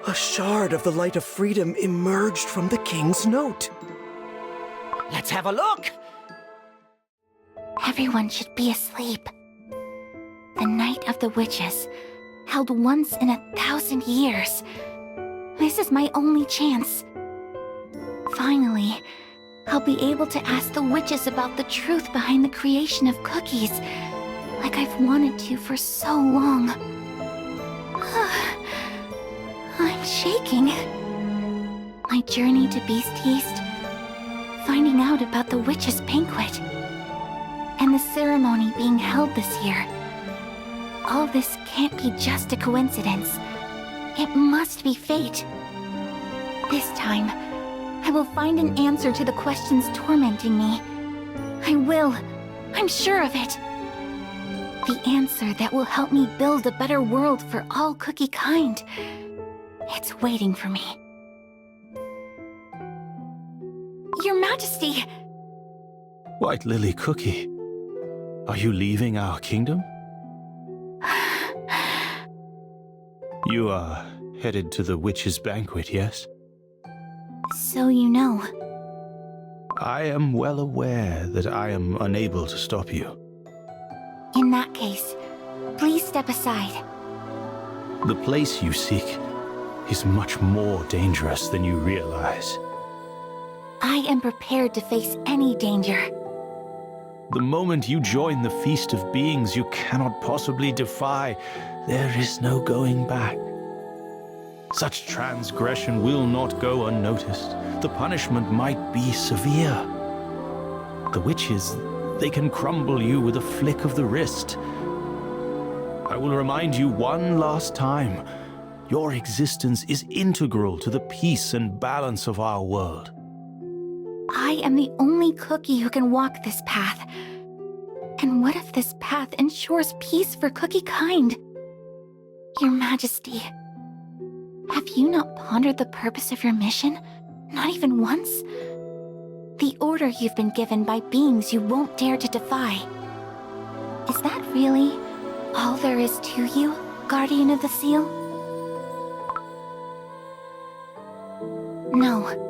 A shard of the light of freedom emerged from the king's note. Let's have a look! everyone should be asleep. The night of the witches, held once in 1,000 years. This is my only chance. Finally, I'll be able to ask the witches about the truth behind the creation of cookies, like I've wanted to for so long. I'm shaking. My journey to Beast-Yeast, finding out about the witches' banquet, and the ceremony being held this year. All this can't be just a coincidence. It must be fate. This time, I will find an answer to the questions tormenting me. I will. I'm sure of it. The answer that will help me build a better world for all cookie kind. It's waiting for me. Your Majesty! White Lily Cookie, are you leaving our kingdom? You are headed to the witches' banquet, yes? So you know. I am well aware that I am unable to stop you. In that case, please step aside. The place you seek is much more dangerous than you realize. I am prepared to face any danger. The moment you join the feast of beings you cannot possibly defy, there is no going back. Such transgression will not go unnoticed. The punishment might be severe. The witches, they can crumble you with a flick of the wrist. I will remind you one last time. Your existence is integral to the peace and balance of our world. I am the only cookie who can walk this path. And what if this path ensures peace for cookie kind? Your Majesty, have you not pondered the purpose of your mission? Not even once? The order you've been given by beings you won't dare to defy. Is that really all there is to you, Guardian of the Seal? No.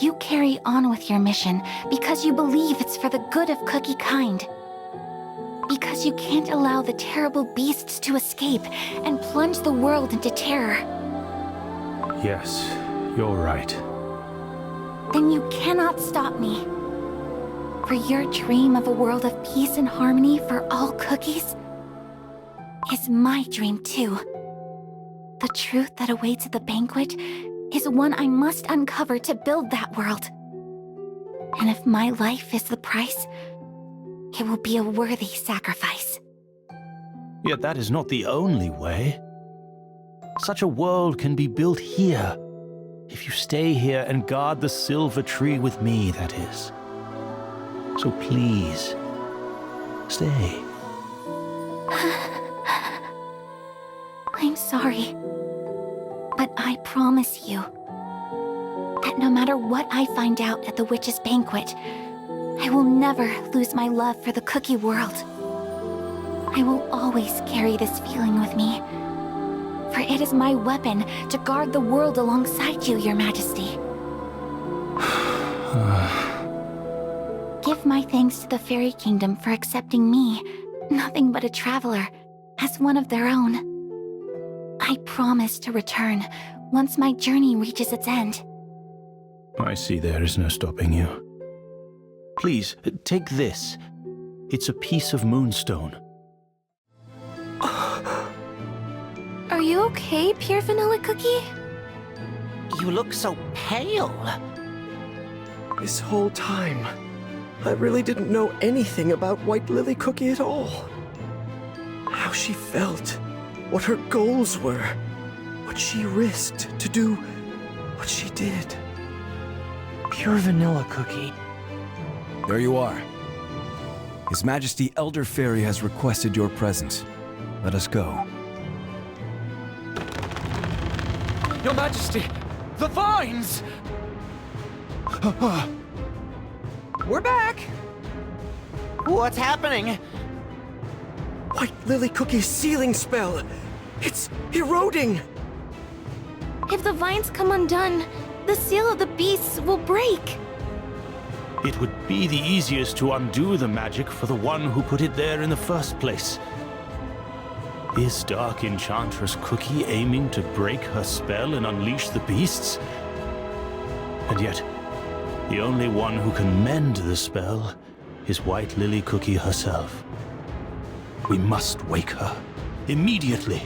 You carry on with your mission because you believe it's for the good of cookie kind. Because you can't allow the terrible beasts to escape and plunge the world into terror. Yes, you're right. Then you cannot stop me. For your dream of a world of peace and harmony for all cookies is my dream too. The truth that awaits at the banquet is one I must uncover to build that world. And if my life is the price, it will be a worthy sacrifice. Yet that is not the only way. Such a world can be built here. If you stay here and guard the silver tree with me, that is. So please, stay. I'm sorry. But I promise you that no matter what I find out at the witches' banquet, I will never lose my love for the cookie world. I will always carry this feeling with me, for it is my weapon to guard the world alongside you, Your Majesty. Give my thanks to the Faerie Kingdom for accepting me, nothing but a traveler, as one of their own. I promise to return once my journey reaches its end. I see there is no stopping you. Please, take this. It's a piece of moonstone. Are you okay, Pure Vanilla Cookie? You look so pale. This whole time, I really didn't know anything about White Lily Cookie at all. How she felt, what her goals were, what she risked to do what she did. Pure Vanilla Cookie. There you are. His Majesty Elder Faerie has requested your presence. Let us go. Your Majesty, the vines! We're back! What's happening? White Lily Cookie's sealing spell! It's eroding! If the vines come undone, the seal of the beasts will break. It would be the easiest to undo the magic for the one who put it there in the first place. Is Dark Enchantress Cookie aiming to break her spell and unleash the beasts? And yet, the only one who can mend the spell is White Lily Cookie herself. We must wake her immediately.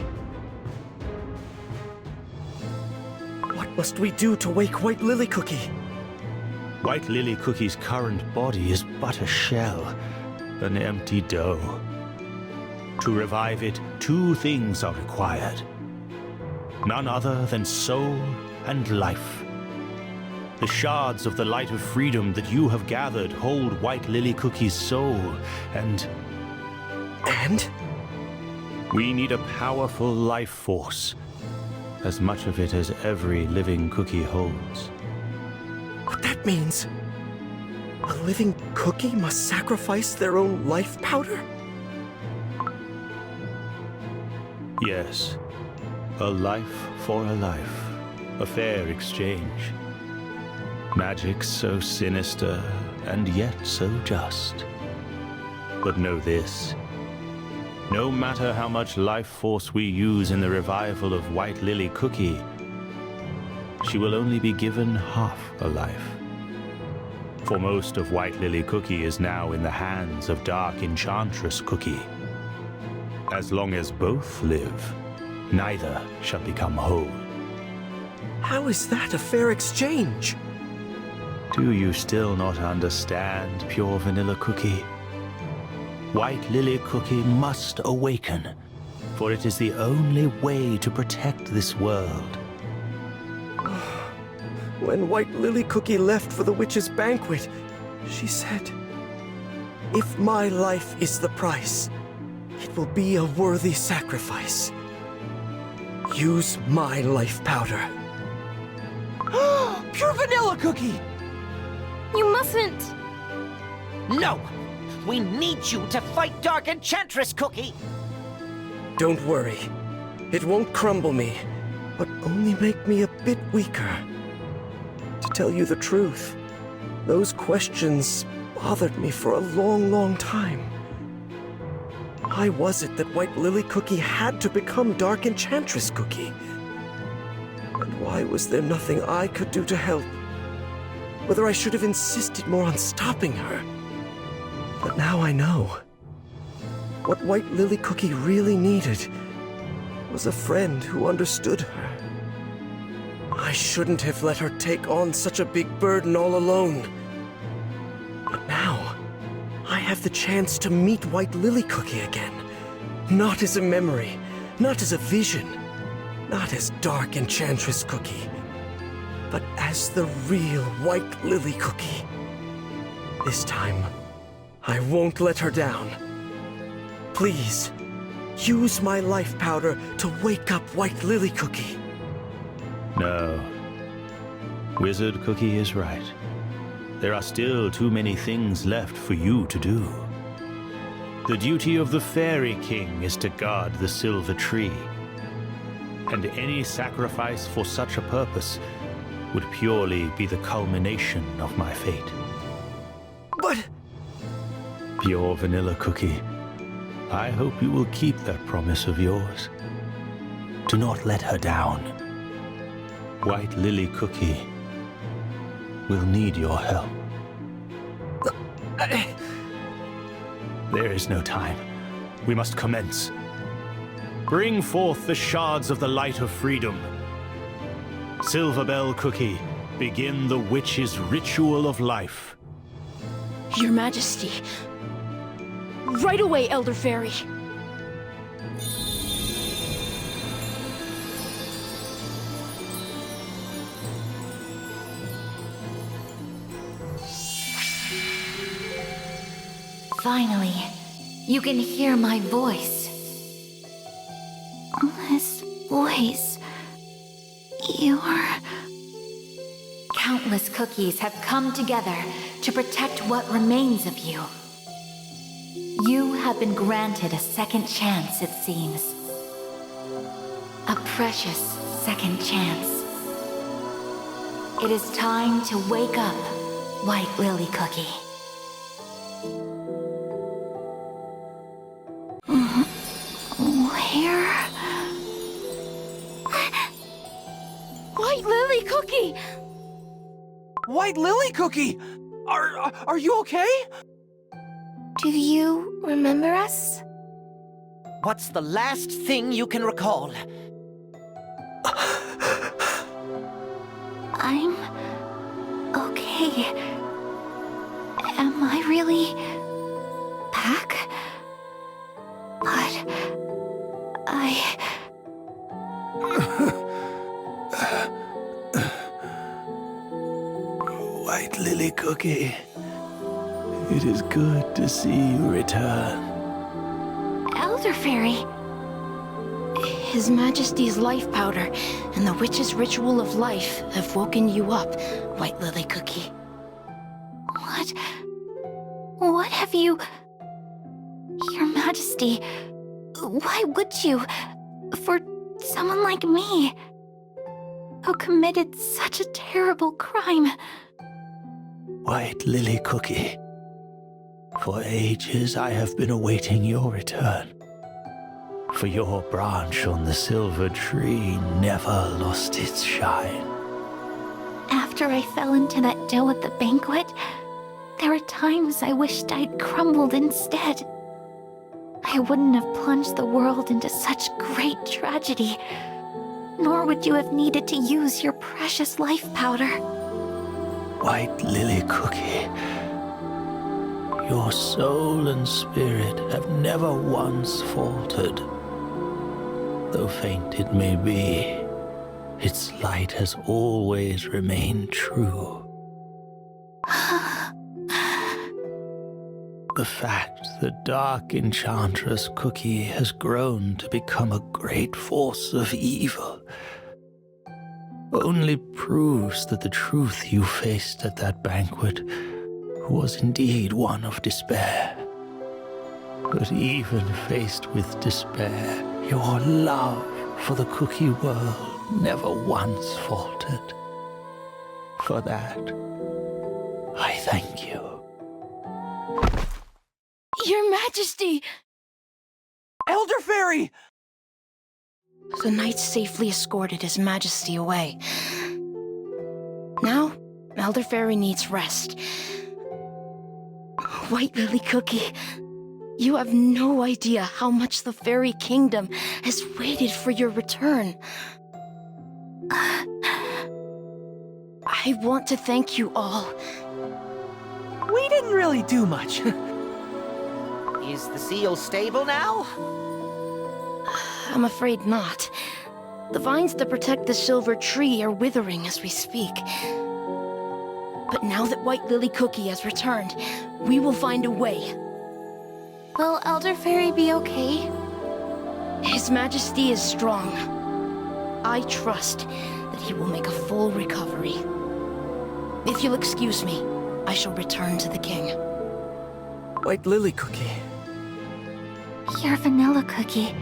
What must we do to wake White Lily Cookie? White Lily Cookie's current body is but a shell, an empty dough. To revive it, two things are required. None other than soul and life. The shards of the light of freedom that you have gathered hold White Lily Cookie's soul, and... And? We need a powerful life force. As much of it as every living cookie holds. What that means? A living cookie must sacrifice their own life powder? Yes. A life for a life. A fair exchange. Magic so sinister, and yet so just. But know this. No matter how much life force we use in the revival of White Lily Cookie, she will only be given half a life. For most of White Lily Cookie is now in the hands of Dark Enchantress Cookie. As long as both live, neither shall become whole. How is that a fair exchange? Do you still not understand, Pure Vanilla Cookie? White Lily Cookie must awaken, for it is the only way to protect this world. When White Lily Cookie left for the witch's banquet, she said, "If my life is the price, it will be a worthy sacrifice. Use my life powder." Pure Vanilla Cookie! You mustn't! No! We need you to fight Dark Enchantress Cookie! Don't worry. It won't crumble me, but only make me a bit weaker. To tell you the truth, those questions bothered me for a long, long time. Why was it that White Lily Cookie had to become Dark Enchantress Cookie? And why was there nothing I could do to help? Whether I should have insisted more on stopping her. But now I know. What White Lily Cookie really needed was a friend who understood her. I shouldn't have let her take on such a big burden all alone. But now, I have the chance to meet White Lily Cookie again. Not as a memory, not as a vision, not as Dark Enchantress Cookie, but as the real White Lily Cookie. This time, I won't let her down. Please, use my life powder to wake up White Lily Cookie. No. Wizard Cookie is right. There are still too many things left for you to do. The duty of the Faerie King is to guard the Silver Tree. And any sacrifice for such a purpose would purely be the culmination of my fate. But... Pure Vanilla Cookie, I hope you will keep that promise of yours. Do not let her down. White Lily Cookie will need your help. There is no time. We must commence. Bring forth the shards of the light of freedom. Silverbell Cookie, begin the witch's ritual of life. Your Majesty. Right away, Elder Faerie. Finally, you can hear my voice. This voice... Countless cookies have come together to protect what remains of you. have been granted a second chance, it seems. A precious second chance. It is time to wake up, White Lily Cookie. Where? White Lily Cookie! White Lily Cookie! Are you okay? Do you remember us? What's the last thing you can recall? I'm okay. Am I really back? But White Lily Cookie, it is good to see you return. Elder Faerie. His Majesty's life powder and the witch's ritual of life have woken you up, White Lily Cookie. What have you... Your Majesty, why would you? For someone like me, who committed such a terrible crime. White Lily Cookie, for ages I have been awaiting your return. For your branch on the silver tree never lost its shine. After I fell into that dough at the banquet, there were times I wished I'd crumbled instead. I wouldn't have plunged the world into such great tragedy, nor would you have needed to use your precious life powder. White Lily Cookie, your soul and spirit have never once faltered. Though faint it may be, its light has always remained true. The fact that Dark Enchantress Cookie has grown to become a great force of evil only proves that the truth you faced at that banquet was indeed one of despair. But even faced with despair, your love for the cookie world never once faltered. For that, I thank you. Your Majesty! Elder Faerie! The knight safely escorted His Majesty away. Now, Elder Faerie needs rest. White Lily Cookie, you have no idea how much the Fairy Kingdom has waited for your return. I want to thank you all. We didn't really do much. Is the seal stable now? I'm afraid not. The vines that protect the silver tree are withering as we speak. But now that White Lily Cookie has returned, we will find a way. Will Elder Faerie be okay? His Majesty is strong. I trust that he will make a full recovery. If you'll excuse me, I shall return to the king. White Lily Cookie. Your Vanilla Cookie.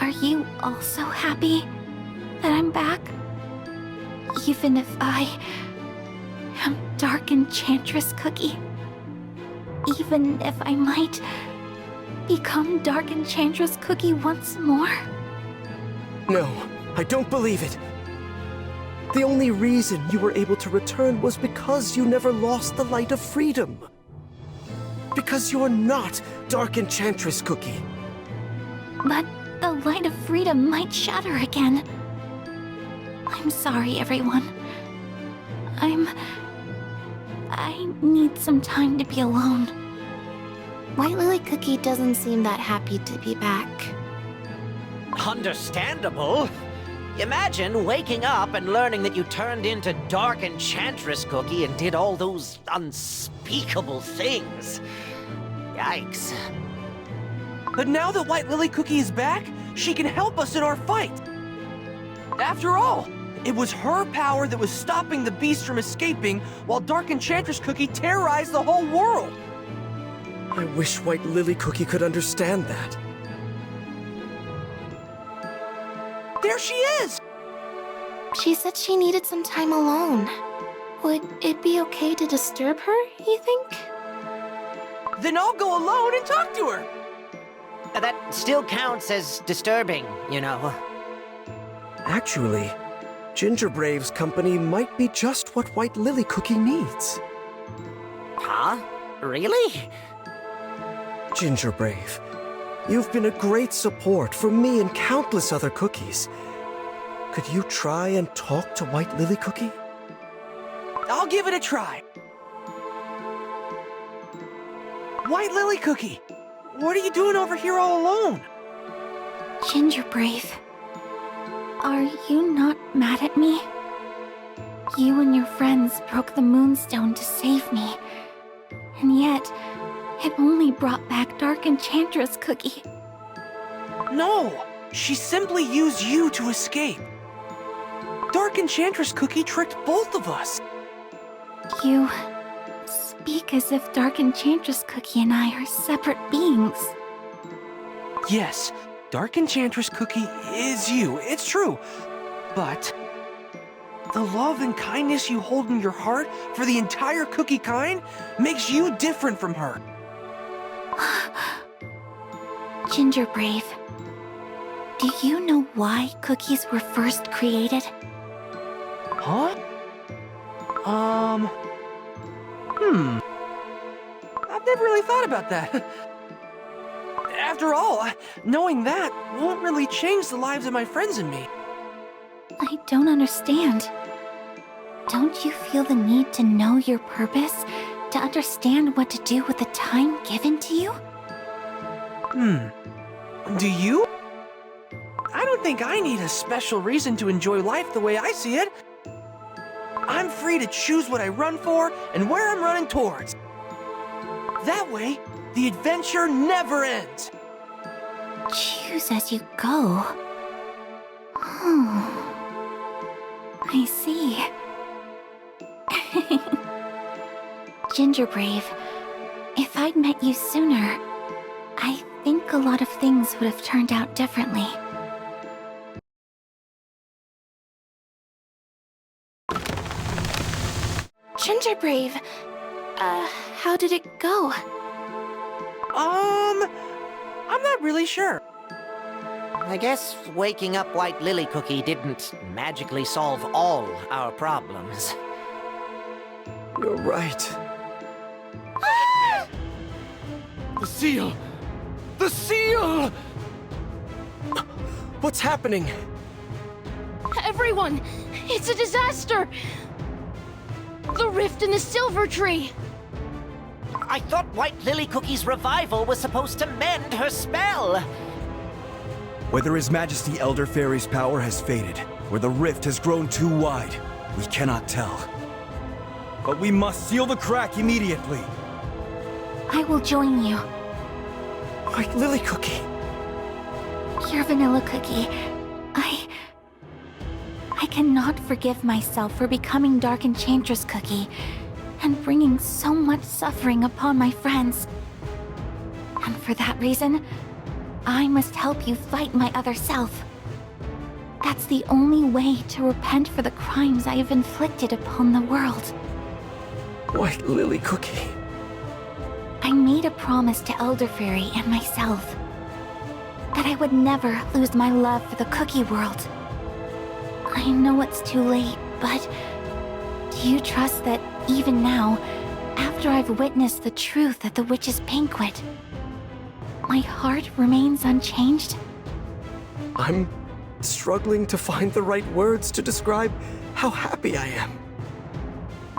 Are you also happy that I'm back? Even if I am Dark Enchantress Cookie? Even if I might become Dark Enchantress Cookie once more? No, I don't believe it. The only reason you were able to return was because you never lost the light of freedom. Because you're not Dark Enchantress Cookie. But the light of freedom might shatter again. I'm sorry, everyone. I need some time to be alone. White Lily Cookie doesn't seem that happy to be back. Understandable. Imagine waking up and learning that you turned into Dark Enchantress Cookie and did all those unspeakable things. Yikes. But now that White Lily Cookie is back, she can help us in our fight. After all, it was her power that was stopping the beast from escaping while Dark Enchantress Cookie terrorized the whole world. I wish White Lily Cookie could understand that. There she is! She said she needed some time alone. Would it be okay to disturb her, you think? Then I'll go alone and talk to her! That still counts as disturbing, you know. Actually, GingerBrave's company might be just what White Lily Cookie needs. Huh? Really? GingerBrave, you've been a great support for me and countless other cookies. Could you try and talk to White Lily Cookie? I'll give it a try. White Lily Cookie, what are you doing over here all alone? GingerBrave, are you not mad at me? You and your friends broke the moonstone to save me, and yet it only brought back Dark Enchantress Cookie. No, she simply used you to escape. Dark Enchantress Cookie tricked both of us. You speak as if Dark Enchantress Cookie and I are separate beings. Yes, Dark Enchantress Cookie is you, it's true. But the love and kindness you hold in your heart for the entire cookie kind makes you different from her. GingerBrave, do you know why cookies were first created? Huh? I've never really thought about that. After all, knowing that won't really change the lives of my friends and me. I don't understand. Don't you feel the need to know your purpose, to understand what to do with the time given to you? Do you? I don't think I need a special reason to enjoy life the way I see it. I'm free to choose what I run for and where I'm running towards. That way, the adventure never ends. Choose as you go. I see. GingerBrave, if I'd met you sooner, I think a lot of things would have turned out differently. GingerBrave, how did it go? I'm not really sure. I guess waking up White Lily Cookie didn't magically solve all our problems. You're right. The seal! The seal! What's happening? Everyone! It's a disaster! The rift in the silver tree! I thought White Lily Cookie's revival was supposed to mend her spell! Whether His Majesty Elder Faerie's power has faded, or the rift has grown too wide, we cannot tell. But we must seal the crack immediately. I will join you. White Lily Cookie. Your Vanilla Cookie. I cannot forgive myself for becoming Dark Enchantress Cookie and bringing so much suffering upon my friends. And for that reason, I must help you fight my other self. That's the only way to repent for the crimes I have inflicted upon the world. White Lily Cookie. I made a promise to Elder Faerie and myself that I would never lose my love for the cookie world. I know it's too late, but do you trust that even now, after I've witnessed the truth at the witch's banquet, my heart remains unchanged? I'm struggling to find the right words to describe how happy I am.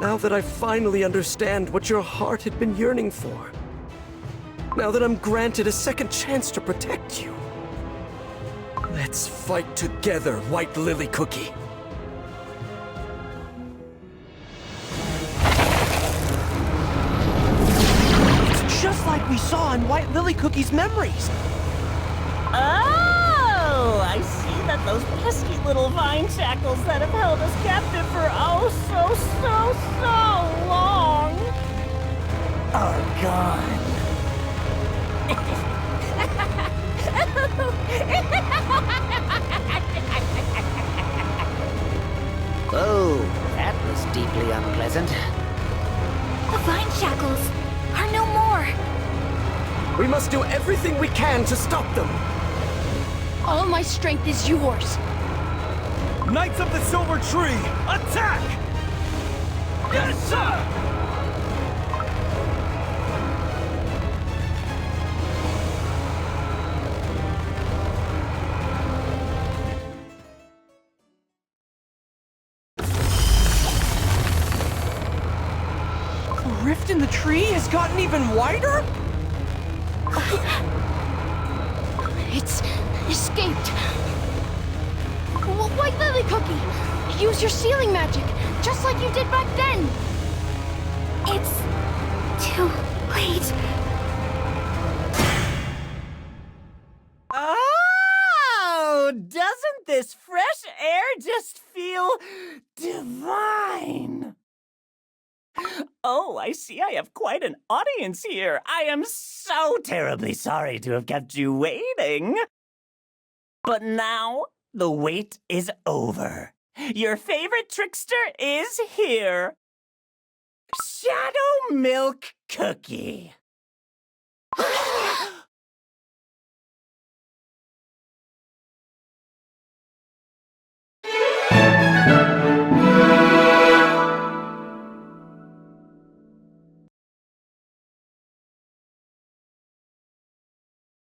Now that I finally understand what your heart had been yearning for. Now that I'm granted a second chance to protect you. Let's fight together, White Lily Cookie. It's just like we saw in White Lily Cookie's memories. Oh, I see that those pesky little vine shackles that have held us captive for so long are gone. We must do everything we can to stop them. All my strength is yours. Knights of the Silver Tree, attack! Yes, sir! The rift in the tree has gotten even wider? It's escaped. White Lily Cookie, use your sealing magic, just like you did back then. It's too late. Oh, doesn't this fresh air just feel divine? Oh, I see I have quite an audience here. I am so terribly sorry to have kept you waiting. But now, the wait is over. Your favorite trickster is here. Shadow Milk Cookie.